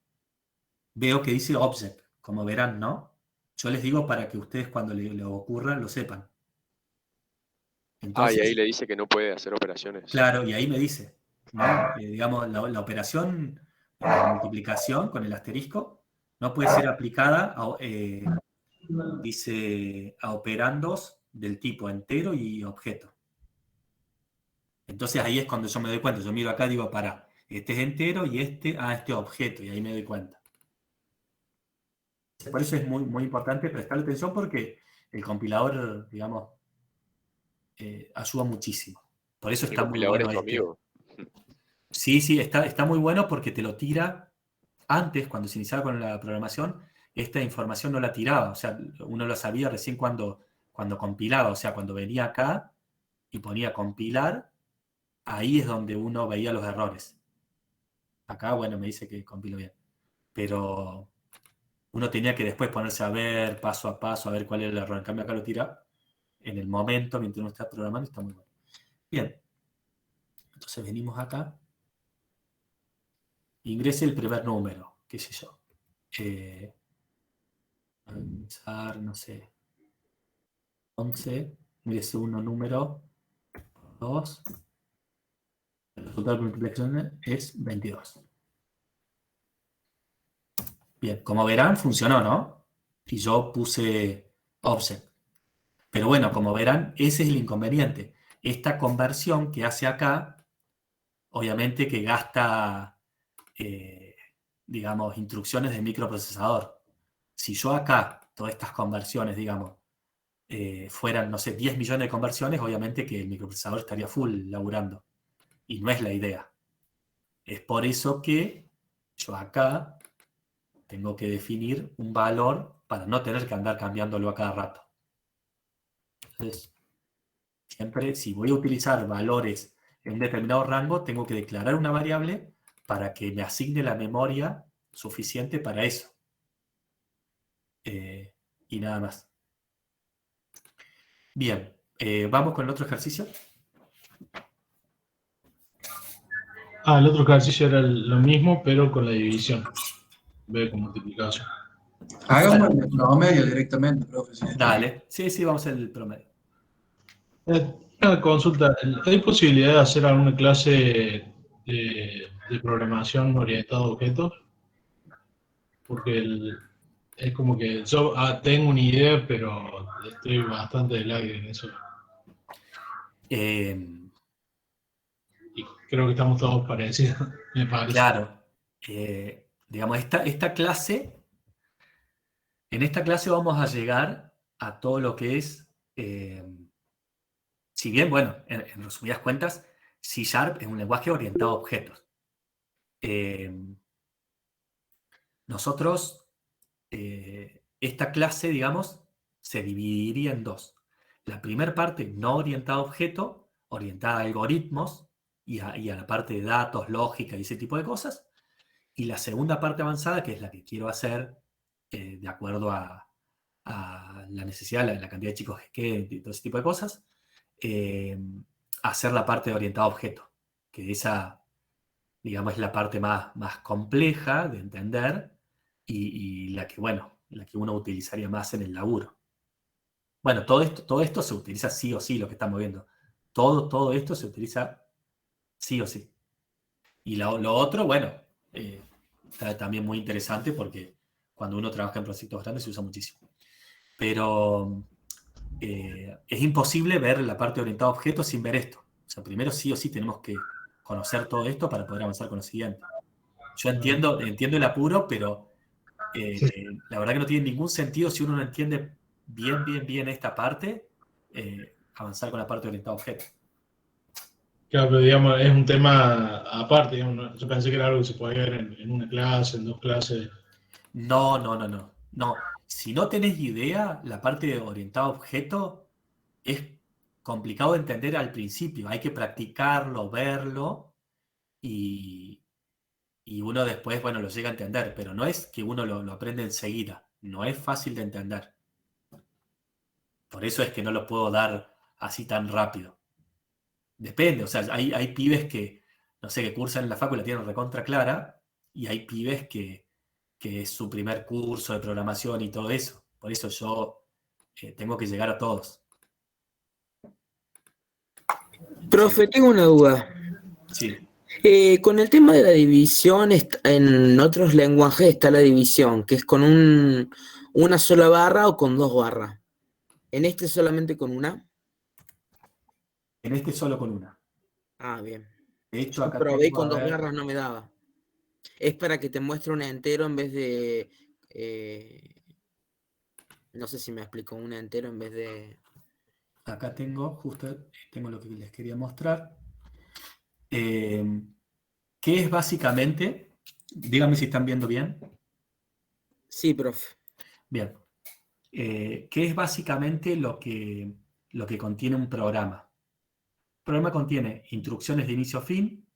veo que dice object. Como verán, ¿no? Yo les digo para que ustedes cuando le ocurra lo sepan. Entonces, y ahí le dice que no puede hacer operaciones. claro, y ahí me dice, ¿no? Digamos, la operación de multiplicación con el asterisco no puede ser aplicada dice, a operandos del tipo entero y objeto. Entonces ahí es cuando yo me doy cuenta. Yo miro acá y digo, este es entero y este objeto, y ahí me doy cuenta. Por eso es muy, muy importante prestarle atención porque el compilador, digamos, ayuda muchísimo. Por eso está muy compilador bueno es tu amigo. Sí, está muy bueno porque te lo tira antes, cuando se iniciaba con la programación, esta información no la tiraba. O sea, uno lo sabía recién cuando compilaba. O sea, cuando venía acá y ponía compilar, ahí es donde uno veía los errores. Acá, bueno, me dice que compilo bien. Pero uno tenía que después ponerse a ver paso a paso, a ver cuál era el error. En cambio, acá lo tira en el momento, mientras uno está programando, está muy bueno. Bien. Entonces venimos acá. Ingrese el primer número, qué sé yo. Pensar, no sé. 11. Ingrese uno número 2. El resultado de multiplicación es 22. Bien, como verán, funcionó, ¿no? Y yo puse offset. Pero bueno, como verán, ese es el inconveniente. Esta conversión que hace acá, obviamente que gasta, digamos, instrucciones de microprocesador. Si yo acá, todas estas conversiones, digamos, fueran, no sé, 10 millones de conversiones, obviamente que el microprocesador estaría full laburando. Y no es la idea. Es por eso que yo acá tengo que definir un valor para no tener que andar cambiándolo a cada rato. Entonces, siempre, si voy a utilizar valores en un determinado rango, tengo que declarar una variable para que me asigne la memoria suficiente para eso. Y nada más. Bien, vamos con el otro ejercicio. El otro ejercicio era lo mismo, pero con la división. Ve con multiplicación. Hagamos el promedio directamente, profe. Dale, sí, vamos al promedio. Una consulta, ¿hay posibilidad de hacer alguna clase de programación orientada a objetos? Porque es como que yo tengo una idea, pero estoy bastante de lag en eso. Y creo que estamos todos parecidos, me parece. Claro. Digamos, esta clase, en esta clase vamos a llegar a todo lo que es, si bien, bueno, en resumidas cuentas, C# es un lenguaje orientado a objetos. Nosotros, esta clase, digamos, se dividiría en dos. La primera parte no orientada a objeto, orientada a algoritmos y a la parte de datos, lógica y ese tipo de cosas. Y la segunda parte avanzada, que es la que quiero hacer de acuerdo a la necesidad, la cantidad de chicos que queden y todo ese tipo de cosas, hacer la parte orientada a objeto, que esa, digamos, es la parte más compleja de entender y la que, bueno, la que uno utilizaría más en el laburo. Bueno, todo esto se utiliza sí o sí, lo que estamos viendo. Todo esto se utiliza sí o sí. Y lo otro, bueno, está también muy interesante porque cuando uno trabaja en proyectos grandes se usa muchísimo. Pero es imposible ver la parte orientada a objetos sin ver esto. O sea, primero sí o sí tenemos que conocer todo esto para poder avanzar con lo siguiente. Yo entiendo el apuro, pero la verdad que no tiene ningún sentido si uno no entiende bien esta parte, avanzar con la parte orientada a objetos. Claro, pero digamos, es un tema aparte, digamos, yo pensé que era algo que se podía ver en una clase, en 2 clases. No. Si no tenés idea, la parte orientada a objeto es complicado de entender al principio. Hay que practicarlo, verlo y uno después, bueno, lo llega a entender, pero no es que uno lo aprende enseguida. No es fácil de entender. Por eso es que no lo puedo dar así tan rápido. Depende, o sea, hay pibes que, no sé, que cursan en la facu y la tienen recontra clara, y hay pibes que es su primer curso de programación y todo eso. Por eso yo tengo que llegar a todos. Profe, tengo una duda. Sí. Con el tema de la división, en otros lenguajes está la división, que es con una sola barra o con 2 barras. ¿En este solamente con una? En este solo con una. Ah, bien. De hecho, Yo acá probé tengo, con a 2 ver, barras, no me daba. Es para que te muestre un entero en vez de... no sé si me explico, un entero en vez de... acá justo tengo lo que les quería mostrar. Que es básicamente, díganme si están viendo bien. Sí, profe. Bien. Que es básicamente lo que contiene un programa. El programa contiene instrucciones de inicio a fin,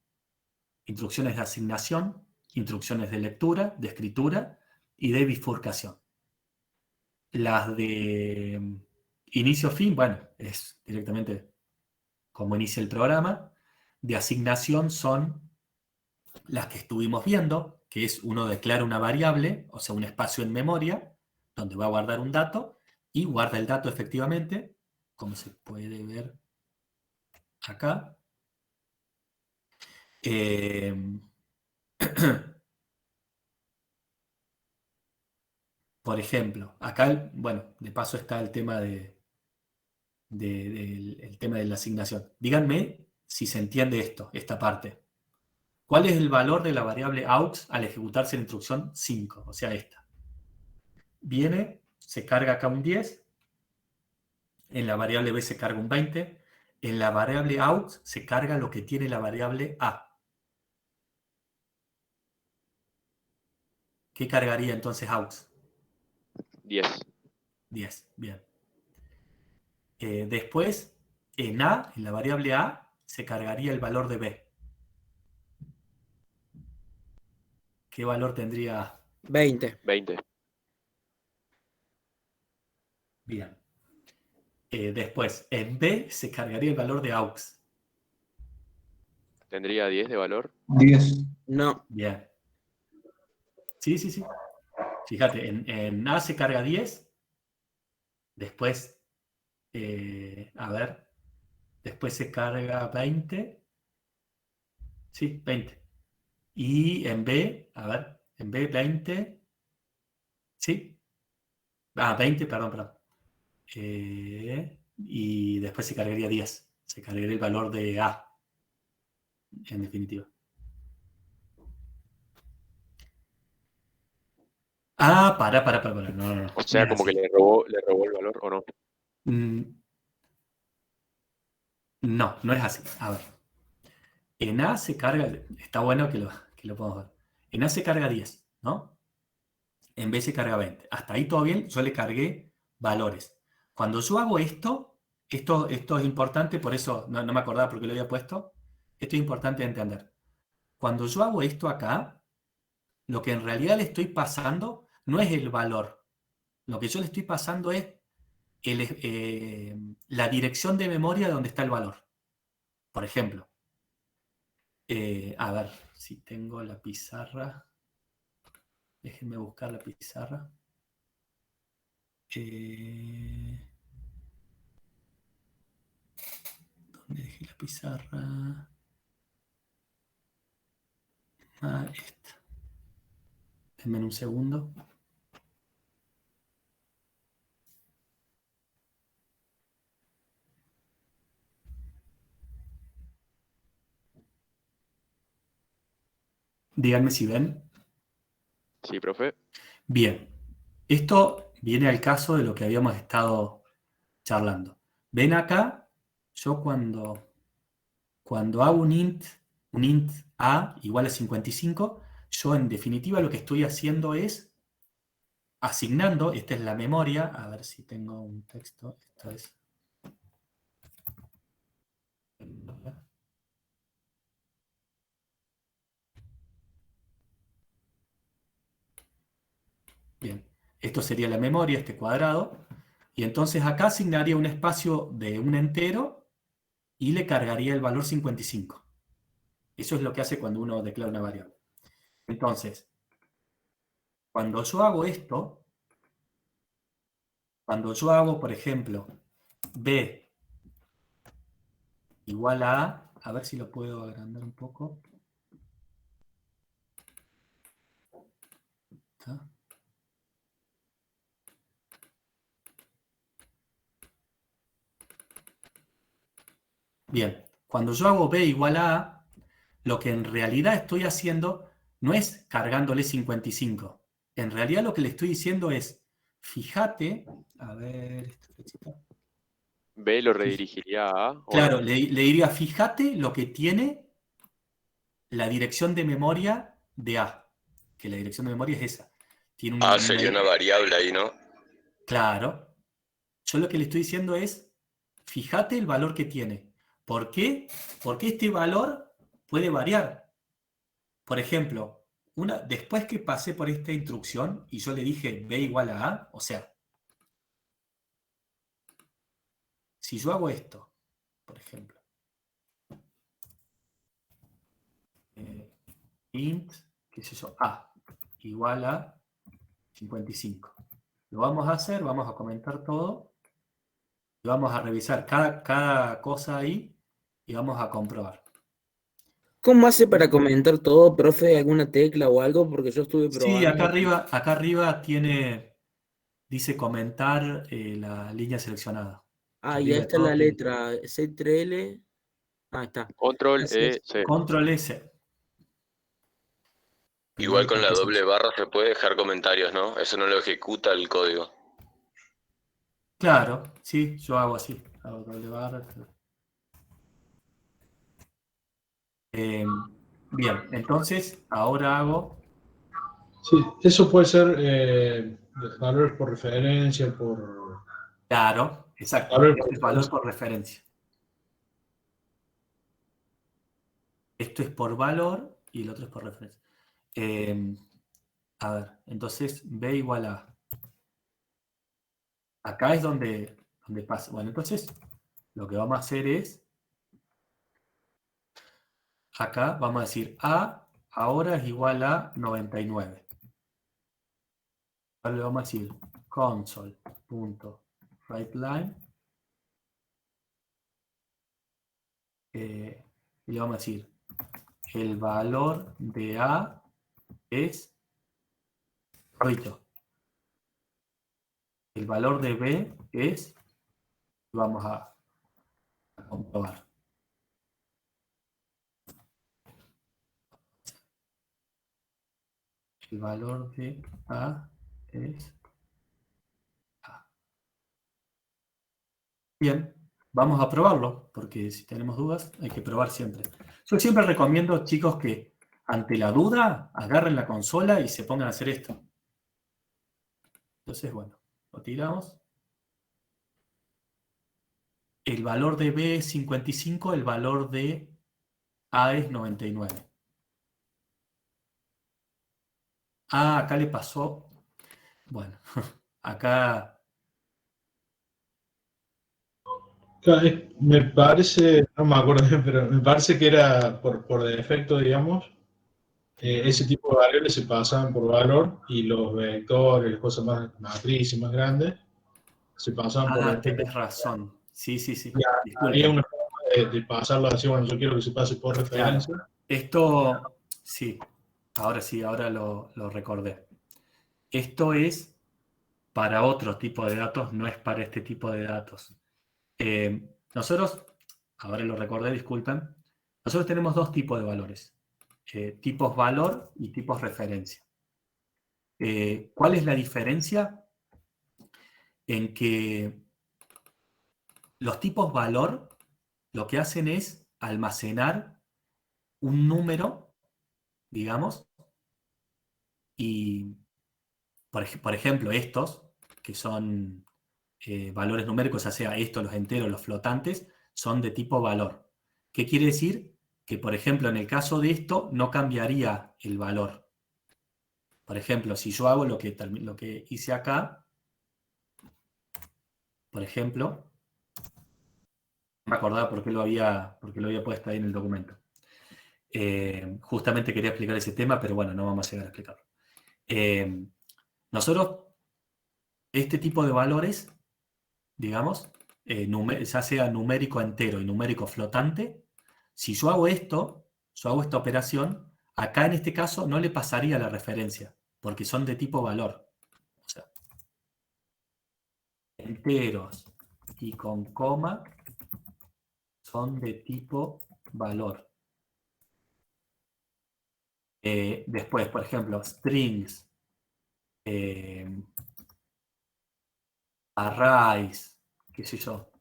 instrucciones de asignación, instrucciones de lectura, de escritura y de bifurcación. Las de inicio a fin, bueno, es directamente como inicia el programa. De asignación son las que estuvimos viendo, que es uno declara una variable, o sea, un espacio en memoria, donde va a guardar un dato, y guarda el dato efectivamente, como se puede ver acá. Por ejemplo, acá, bueno, de paso está el tema de del tema de la asignación. Díganme si se entiende esto, esta parte. ¿Cuál es el valor de la variable aux al ejecutarse la instrucción 5? O sea, esta. Viene, se carga acá un 10, en la variable b se carga un 20, en la variable aux se carga lo que tiene la variable a. ¿Qué cargaría entonces aux? 10. 10, bien. Después, en a, en la variable a, se cargaría el valor de b. ¿Qué valor tendría a? 20. 20. Bien. Después, en b se cargaría el valor de aux. ¿Tendría 10 de valor? 10. No. Bien. Sí, sí, sí. Fíjate, en a se carga 10. Después, a ver, después se carga 20. Sí, 20. Y en B, a ver, en B 20. Sí. 20, perdón. Y después se cargaría 10. Se cargaría el valor de A, en definitiva. Para. No. O sea, como que le robó el valor, ¿o no? No, no es así. A ver. En A se carga, está bueno que lo podamos ver. En A se carga 10, ¿no? En B se carga 20. Hasta ahí todo bien, yo le cargué valores. Cuando yo hago esto es importante, por eso no me acordaba porque lo había puesto. Esto es importante de entender. Cuando yo hago esto acá, lo que en realidad le estoy pasando no es el valor. Lo que yo le estoy pasando es la dirección de memoria donde está el valor. Por ejemplo, a ver si tengo la pizarra. Déjenme buscar la pizarra. ¿Dónde dejé la pizarra? Esta. Denme un segundo. Díganme si ven. Sí, profe. Bien. Esto viene al caso de lo que habíamos estado charlando. Ven acá, yo cuando hago un int a igual a 55, yo en definitiva lo que estoy haciendo es asignando, esta es la memoria, a ver si tengo un texto, esto es... Bien, esto sería la memoria, este cuadrado, y entonces acá asignaría un espacio de un entero y le cargaría el valor 55. Eso es lo que hace cuando uno declara una variable. Entonces, cuando yo hago esto, cuando yo hago, por ejemplo, b igual a ver si lo puedo agrandar un poco. ¿Está? Bien, cuando yo hago b igual a, lo que en realidad estoy haciendo no es cargándole 55. En realidad lo que le estoy diciendo es, fíjate, a ver, esta flechita. B lo redirigiría a A. ¿O Claro, no? le diría, fíjate lo que tiene la dirección de memoria de A, que la dirección de memoria es esa. Tiene A sería una variable ahí, ¿no? Claro. Yo lo que le estoy diciendo es, fíjate el valor que tiene. ¿Por qué? Porque este valor puede variar. Por ejemplo, después que pasé por esta instrucción y yo le dije b igual a A, o sea, si yo hago esto, por ejemplo, int, qué sé yo, A igual a 55. Lo vamos a hacer, vamos a comentar todo, y vamos a revisar cada cosa ahí y vamos a comprobar. ¿Cómo hace para comentar todo, profe? ¿Alguna tecla o algo? Porque yo estuve probando. Sí, acá arriba dice comentar la línea seleccionada. Ah, y arriba ahí de está todo la tiene letra CTRL. Ah, está. Control ese es C. Control S. Igual con la Porque doble barra se puede dejar comentarios, ¿no? Eso no lo ejecuta el código. claro, sí, yo hago así. Hago doble barra. Bien, entonces ahora hago. Sí, eso puede ser valores por referencia, por Claro, exacto. valor por Este es valor referencia. por referencia. Esto es por valor y el otro es por referencia. A ver, entonces B igual a. Acá es donde pasa. Bueno, entonces lo que vamos a hacer es. Acá vamos a decir A ahora es igual a 99. Ahora le vamos a decir console.writeLine. Y le vamos a decir el valor de A es. Dicho, el valor de B es. Vamos a comprobar. El valor de A es A. Bien, vamos a probarlo, porque si tenemos dudas hay que probar siempre. Yo siempre recomiendo, chicos, que ante la duda agarren la consola y se pongan a hacer esto. Entonces, bueno, lo tiramos. El valor de B es 55, el valor de A es 99. Ah, acá le pasó. Bueno, acá. Claro, me parece, no me acuerdo bien, pero me parece que era por defecto, digamos, ese tipo de variables se pasaban por valor y los vectores, las cosas más matrices, más grandes, se pasaban por Ah, defecto. tenés razón. Sí, sí, sí. Ya, había Disculpen. una forma de pasarlo así, bueno, yo quiero que se pase por referencia. Claro. Esto, sí. Ahora sí, ahora lo recordé. Esto es para otro tipo de datos, no es para este tipo de datos. Nosotros, ahora lo recordé, disculpen, nosotros tenemos dos tipos de valores. Tipos valor y tipos referencia. ¿Cuál es la diferencia? En que los tipos valor lo que hacen es almacenar un número, digamos, y por ejemplo estos, que son valores numéricos, ya sea estos, los enteros, los flotantes, son de tipo valor. ¿Qué quiere decir? Que, por ejemplo, en el caso de esto, no cambiaría el valor. Por ejemplo, si yo hago lo que hice acá, por ejemplo, no me acordaba por qué lo había puesto ahí en el documento. Justamente quería explicar ese tema, pero bueno, no vamos a llegar a explicarlo. Nosotros, este tipo de valores, digamos, ya sea numérico entero y numérico flotante, si yo hago esto, yo hago esta operación, acá en este caso no le pasaría la referencia, porque son de tipo valor. O sea, enteros y con coma son de tipo valor. Después, por ejemplo, strings, arrays, qué sé yo,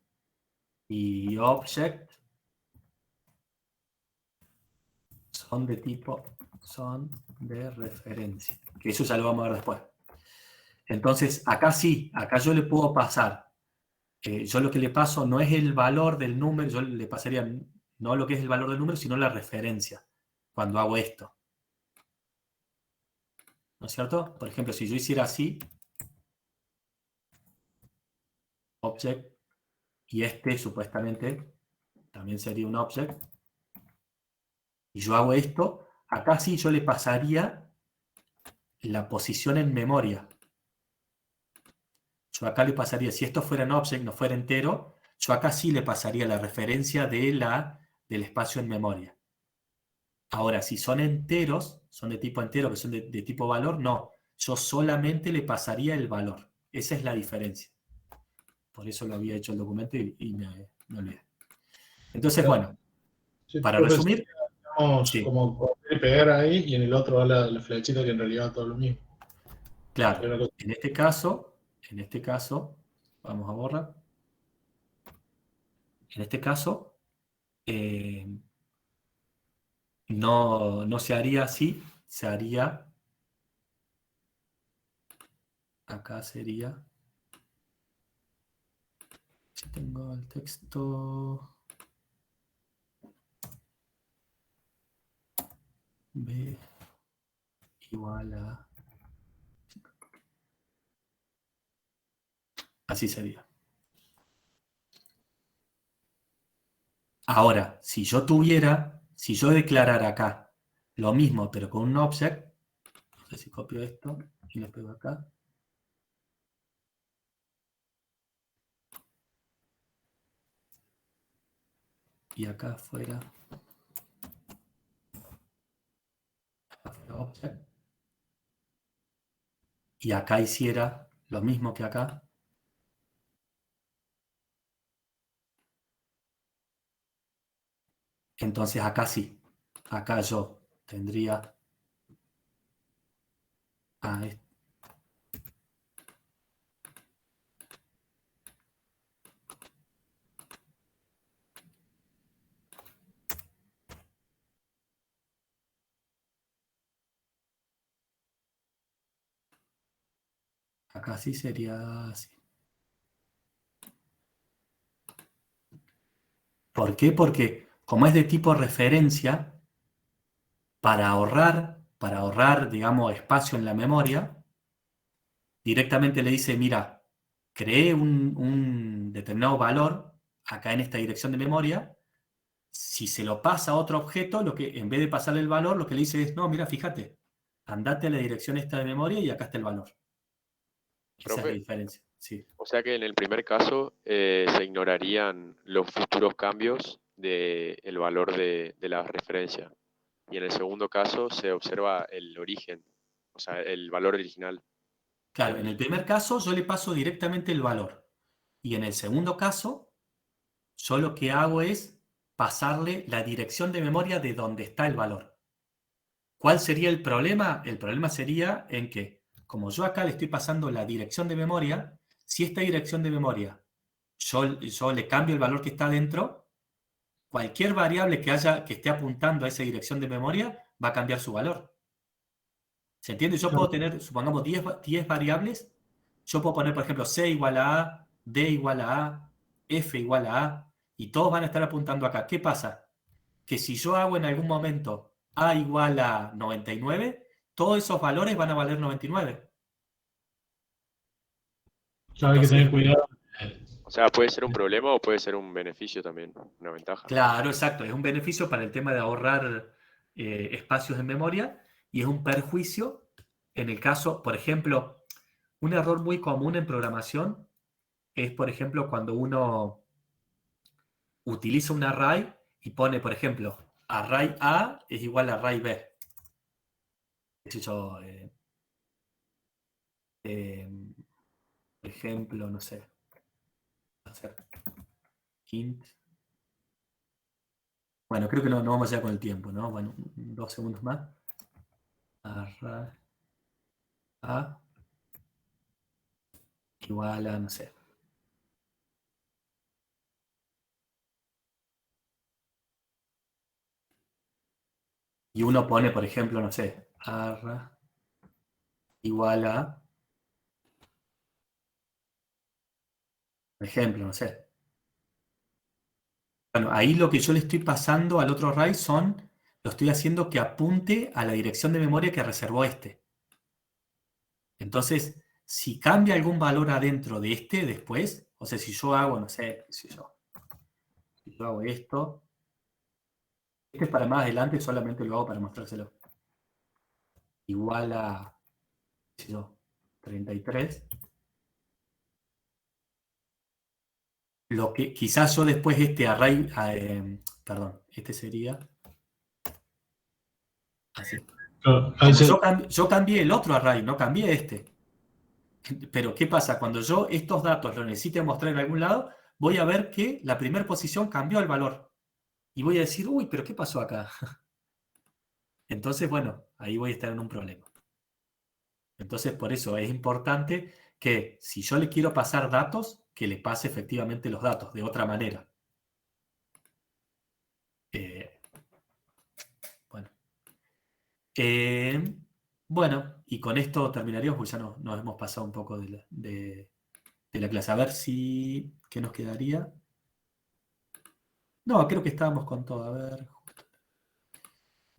y object son de referencia. Que eso ya lo vamos a ver después. Entonces, acá sí, acá yo le puedo pasar. Yo lo que le paso no es el valor del número, yo le pasaría no lo que es el valor del número, sino la referencia, cuando hago esto. ¿No es cierto? Por ejemplo, si yo hiciera así, object, y este supuestamente también sería un object, y yo hago esto, acá sí yo le pasaría la posición en memoria. Yo acá le pasaría, si esto fuera un object, no fuera entero, yo acá sí le pasaría la referencia del espacio en memoria. Ahora, si son enteros, son de tipo entero, que son de tipo valor, no. Yo solamente le pasaría el valor. Esa es la diferencia. Por eso lo había hecho el documento y me olvidé. Entonces, bueno, Sí, para yo pensé resumir, que digamos, sí, como copiar y pegar ahí, y en el otro va la flechita que en realidad va todo lo mismo. claro, Era en este caso, vamos a borrar. En este caso, no se haría así, se haría, acá sería, ya tengo el texto, B igual a, así sería. Ahora, si yo declarara acá lo mismo, pero con un object, no sé si copio esto y lo pego acá. Y acá fuera object. Y acá hiciera lo mismo que acá. Entonces acá sí. Acá yo tendría a este. Acá sí sería así. ¿Por qué? Porque como es de tipo referencia, para ahorrar, digamos, espacio en la memoria, directamente le dice, mira, creé un determinado valor acá en esta dirección de memoria. Si se lo pasa a otro objeto, en vez de pasarle el valor, lo que le dice es, no, mira, fíjate, andate a la dirección esta de memoria y acá está el valor. Esa es la Profe, diferencia, sí. o sea que en el primer caso se ignorarían los futuros cambios del valor de la referencia. Y en el segundo caso se observa el origen, o sea, el valor original. Claro, en el primer caso yo le paso directamente el valor. Y en el segundo caso, yo lo que hago es pasarle la dirección de memoria de donde está el valor. ¿Cuál sería el problema? El problema sería en que, como yo acá le estoy pasando la dirección de memoria, si esta dirección de memoria yo le cambio el valor que está dentro, cualquier variable que esté apuntando a esa dirección de memoria va a cambiar su valor. ¿Se entiende? Yo puedo tener, supongamos, 10 variables. Yo puedo poner, por ejemplo, C igual a A, D igual a A, F igual a A, y todos van a estar apuntando acá. ¿Qué pasa? Que si yo hago en algún momento A igual a 99, todos esos valores van a valer 99. Hay que tener Entonces, cuidado. O sea, puede ser un problema o puede ser un beneficio también, una ventaja. claro, exacto. Es un beneficio para el tema de ahorrar espacios en memoria y es un perjuicio en el caso, por ejemplo, un error muy común en programación es, por ejemplo, cuando uno utiliza un array y pone, por ejemplo, array A es igual a array B. Qué sé yo, por ejemplo, no sé, hacer int. Bueno, creo que no vamos allá con el tiempo, ¿no? Bueno, 2 segundos más. Array A igual a, no sé. Y uno pone, por ejemplo, no sé, array igual a, por ejemplo, no sé. Bueno, ahí lo que yo le estoy pasando al otro array lo estoy haciendo que apunte a la dirección de memoria que reservó este. Entonces, si cambia algún valor adentro de este después, o sea, si yo hago, no sé, si yo hago esto, este es para más adelante, solamente lo hago para mostrárselo. Igual a, qué sé yo, 33. Lo que quizás yo después este array, perdón, este sería así. Claro, Como yo cambié el otro array, no cambié este. Pero ¿qué pasa? Cuando yo estos datos los necesite mostrar en algún lado, voy a ver que la primera posición cambió el valor. Y voy a decir, uy, pero ¿qué pasó acá? Entonces, bueno, ahí voy a estar en un problema. Entonces, por eso es importante que si yo le quiero pasar datos, que le pase efectivamente los datos de otra manera. Bueno. Bueno, y con esto terminaríamos, porque ya nos hemos pasado un poco de la clase. A ver si... ¿Qué nos quedaría? No, creo que estábamos con todo. A ver.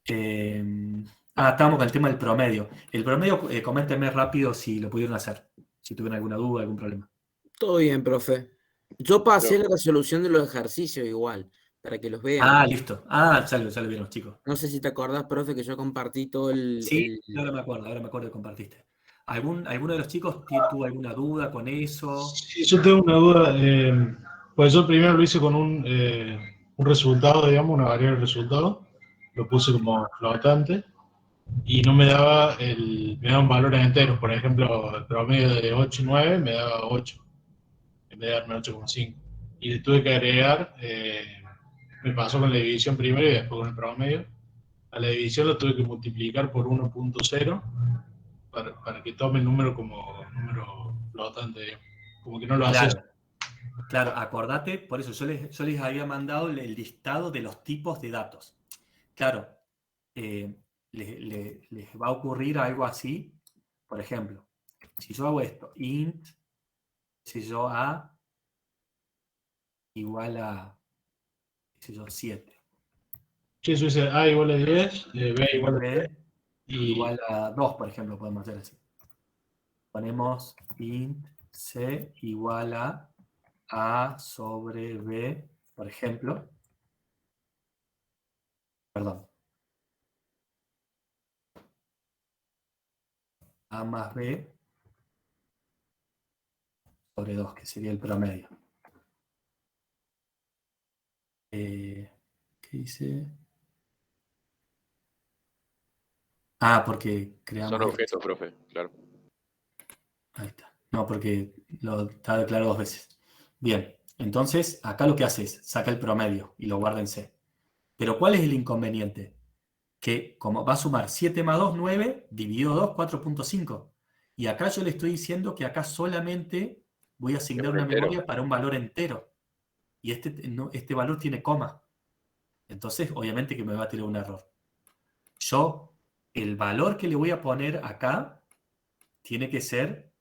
Estábamos con el tema del promedio. El promedio, coméntenme rápido si lo pudieron hacer. Si tuvieron alguna duda, algún problema. Todo bien, profe. Yo pasé la resolución de los ejercicios igual, para que los vean. Listo. Ya lo vieron, chicos. No sé si te acordás, profe, que yo compartí todo el... Sí, ahora me acuerdo que compartiste. ¿Alguno de los chicos tuvo alguna duda con eso? Sí, yo tengo una duda. Pues yo primero lo hice con un resultado, digamos, una variable de resultado. Lo puse como flotante y no me daba me daban valores enteros. Por ejemplo, el promedio de 8 y 9 me daba 8, en vez de darme 8,5. Y le tuve que agregar, me pasó con la división primero y después con el promedio. A la división lo tuve que multiplicar por 1.0 para que tome el número como número flotante, digamos. Como que no lo haces. Claro, acordate, por eso yo les había mandado el listado de los tipos de datos. Claro, les va a ocurrir algo así. Por ejemplo, si yo hago esto, int, si yo a igual a, si yo 7. Sí, eso dice a igual a 10, b igual a 3. Igual a 2, por ejemplo, podemos hacer así. Ponemos int c igual a sobre b, por ejemplo. Perdón. A más b sobre 2, que sería el promedio. ¿Qué dice? Porque creamos... Son objetos, profe, claro. Ahí está. No, porque lo está declarado 2 veces. Bien, entonces acá lo que hace es saca el promedio y lo guarda en C. Pero ¿cuál es el inconveniente? Que como va a sumar 7 más 2, 9, dividido 2, 4.5. Y acá yo le estoy diciendo que acá solamente voy a asignar una memoria para un valor entero. Y este valor tiene coma. Entonces, obviamente que me va a tirar un error. El valor que le voy a poner acá tiene que ser,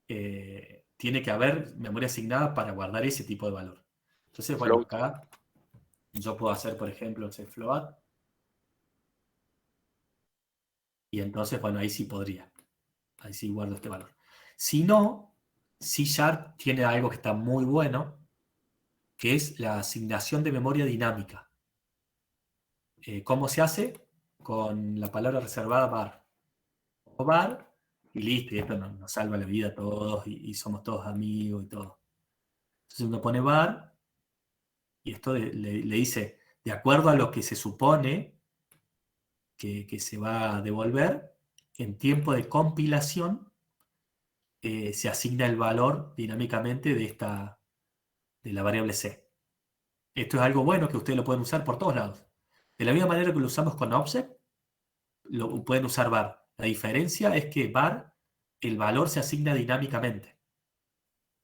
tiene que haber memoria asignada para guardar ese tipo de valor. Entonces, bueno, acá yo puedo hacer, por ejemplo, float. Y entonces, bueno, ahí sí podría. Ahí sí guardo este valor. Si no, C# tiene algo que está muy bueno, que es la asignación de memoria dinámica. ¿Cómo se hace? Con la palabra reservada var. O var, y listo, y esto nos salva la vida a todos, y somos todos amigos y todo. Entonces uno pone var, y esto le dice, de acuerdo a lo que se supone que se va a devolver, en tiempo de compilación, se asigna el valor dinámicamente de la variable C. Esto es algo bueno que ustedes lo pueden usar por todos lados. De la misma manera que lo usamos con object, lo pueden usar var. La diferencia es que var, el valor se asigna dinámicamente.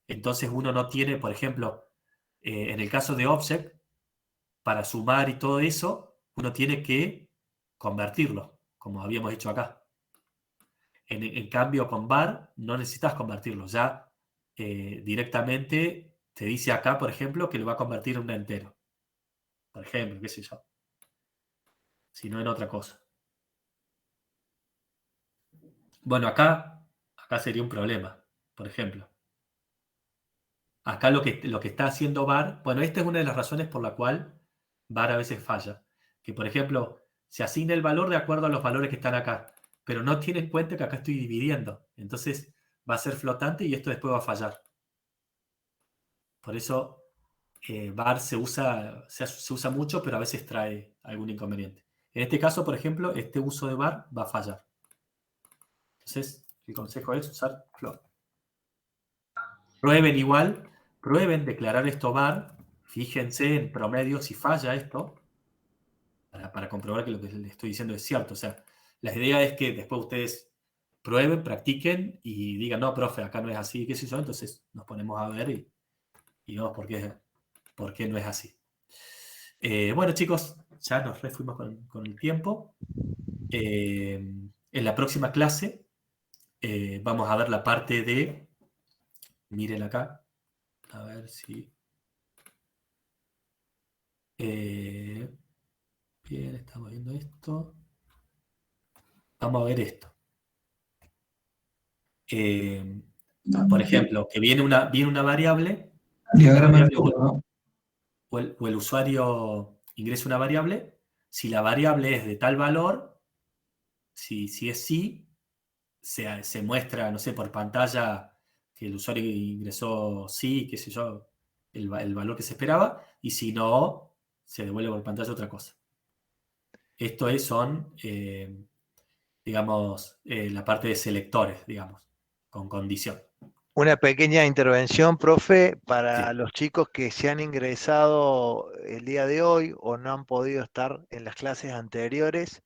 Entonces uno no tiene, por ejemplo, en el caso de object, para sumar y todo eso, uno tiene que convertirlo, como habíamos hecho acá. En cambio, con var no necesitas convertirlo. Ya directamente te dice acá, por ejemplo, que lo va a convertir en un entero. Por ejemplo, qué sé yo. Si no en otra cosa. Bueno, acá sería un problema, por ejemplo. Acá lo que está haciendo var, bueno, esta es una de las razones por la cual var a veces falla. Que, por ejemplo, se asigna el valor de acuerdo a los valores que están acá, pero no tiene en cuenta que acá estoy dividiendo. Entonces va a ser flotante y esto después va a fallar. Por eso var se usa mucho, pero a veces trae algún inconveniente. En este caso, por ejemplo, este uso de var va a fallar. Entonces, el consejo es usar float. prueben igual, prueben declarar esto var, fíjense en promedio si falla esto, para comprobar que lo que les estoy diciendo es cierto. O sea, la idea es que después ustedes prueben, practiquen y digan, no, profe, acá no es así, qué sé yo, entonces nos ponemos a ver y vemos por qué no es así. Bueno, chicos, ya nos fuimos con el tiempo. En la próxima clase vamos a ver la parte de, miren acá, a ver si... bien, estamos viendo esto. Vamos a ver esto. Por ejemplo, que viene una variable, Diagrama de flujo, ¿no? o el usuario ingresa una variable. Si la variable es de tal valor, si es sí, se muestra, no sé, por pantalla que el usuario ingresó sí, qué sé yo, el valor que se esperaba, y si no, se devuelve por pantalla otra cosa. Esto son, digamos, la parte de selectores, digamos, con condición. Una pequeña intervención, profe, para Sí. los chicos que se han ingresado el día de hoy o no han podido estar en las clases anteriores.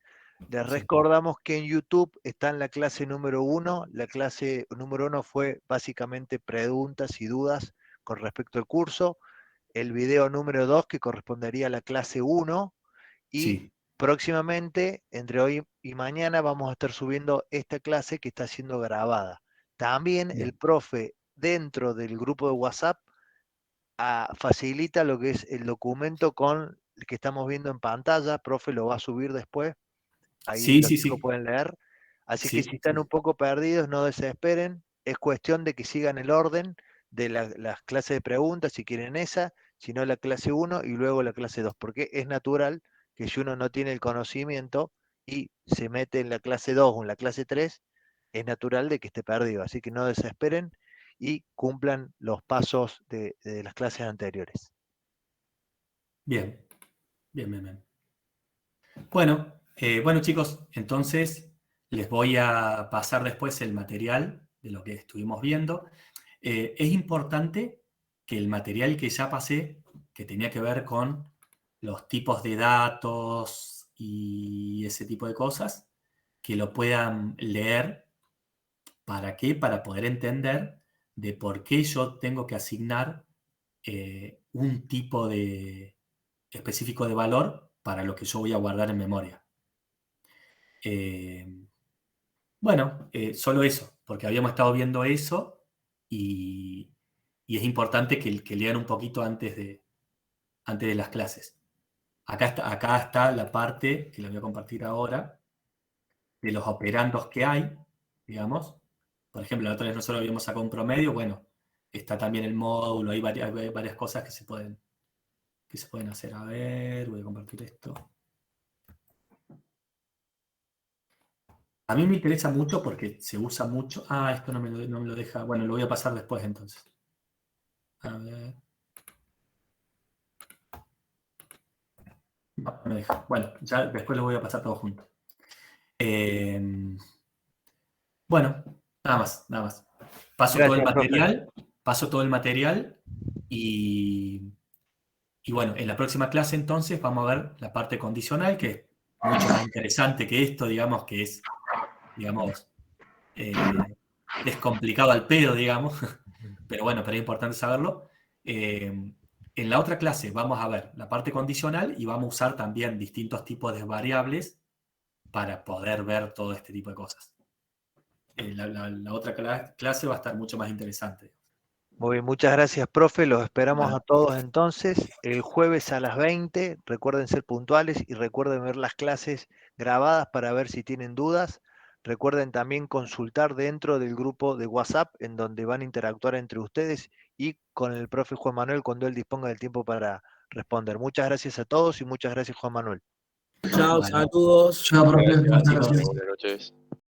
Les Sí. recordamos que en YouTube está en la clase número 1. La clase número 1 fue básicamente preguntas y dudas con respecto al curso. El video número 2 que correspondería a la clase 1. Y Sí. próximamente, entre hoy y mañana, vamos a estar subiendo esta clase que está siendo grabada. También Bien. el profe, dentro del grupo de WhatsApp, facilita lo que es el documento con el que estamos viendo en pantalla. Profe lo va a subir después. Ahí Sí, los sí, chicos sí. pueden leer. Así que si Sí, están sí. un poco perdidos, no desesperen. Es cuestión de que sigan el orden de las clases de preguntas, si quieren esa, si no la clase 1 y luego la clase 2, porque es natural que si uno no tiene el conocimiento y se mete en la clase 2 o en la clase 3, es natural de que esté perdido. Así que no desesperen y cumplan los pasos de las clases anteriores. Bien. Bien, bien, bien. Bueno, chicos, entonces les voy a pasar después el material de lo que estuvimos viendo. Es importante que el material que ya pasé, que tenía que ver con los tipos de datos y ese tipo de cosas, que lo puedan leer. ¿Para qué? Para poder entender de por qué yo tengo que asignar un tipo específico de valor para lo que yo voy a guardar en memoria. Solo eso, porque habíamos estado viendo eso y es importante que lean un poquito antes de las clases. Acá está la parte que la voy a compartir ahora de los operandos que hay, digamos. Por ejemplo, la otra vez nosotros habíamos sacado un promedio, bueno, está también el módulo, hay varias cosas que se pueden hacer. A ver, voy a compartir esto. A mí me interesa mucho porque se usa mucho. Ah, esto no me lo deja. Bueno, lo voy a pasar después entonces. A ver. No, me deja. Bueno, ya después lo voy a pasar todo junto. Bueno, nada más. Paso todo el material y bueno, en la próxima clase entonces vamos a ver la parte condicional, que es mucho más interesante que esto, digamos, que es, digamos, es complicado al pedo, digamos, pero es importante saberlo. En la otra clase vamos a ver la parte condicional y vamos a usar también distintos tipos de variables para poder ver todo este tipo de cosas. La otra clase va a estar mucho más interesante. Muy bien, muchas gracias, profe. Los esperamos a todos entonces el jueves a las 20. Recuerden ser puntuales y recuerden ver las clases grabadas para ver si tienen dudas. Recuerden también consultar dentro del grupo de WhatsApp en donde van a interactuar entre ustedes y con el profe Juan Manuel cuando él disponga del tiempo para responder. Muchas gracias a todos y muchas gracias, Juan Manuel. Chao, saludos. Chao, profe. Gracias, Muchas chicos. gracias. Buenas noches.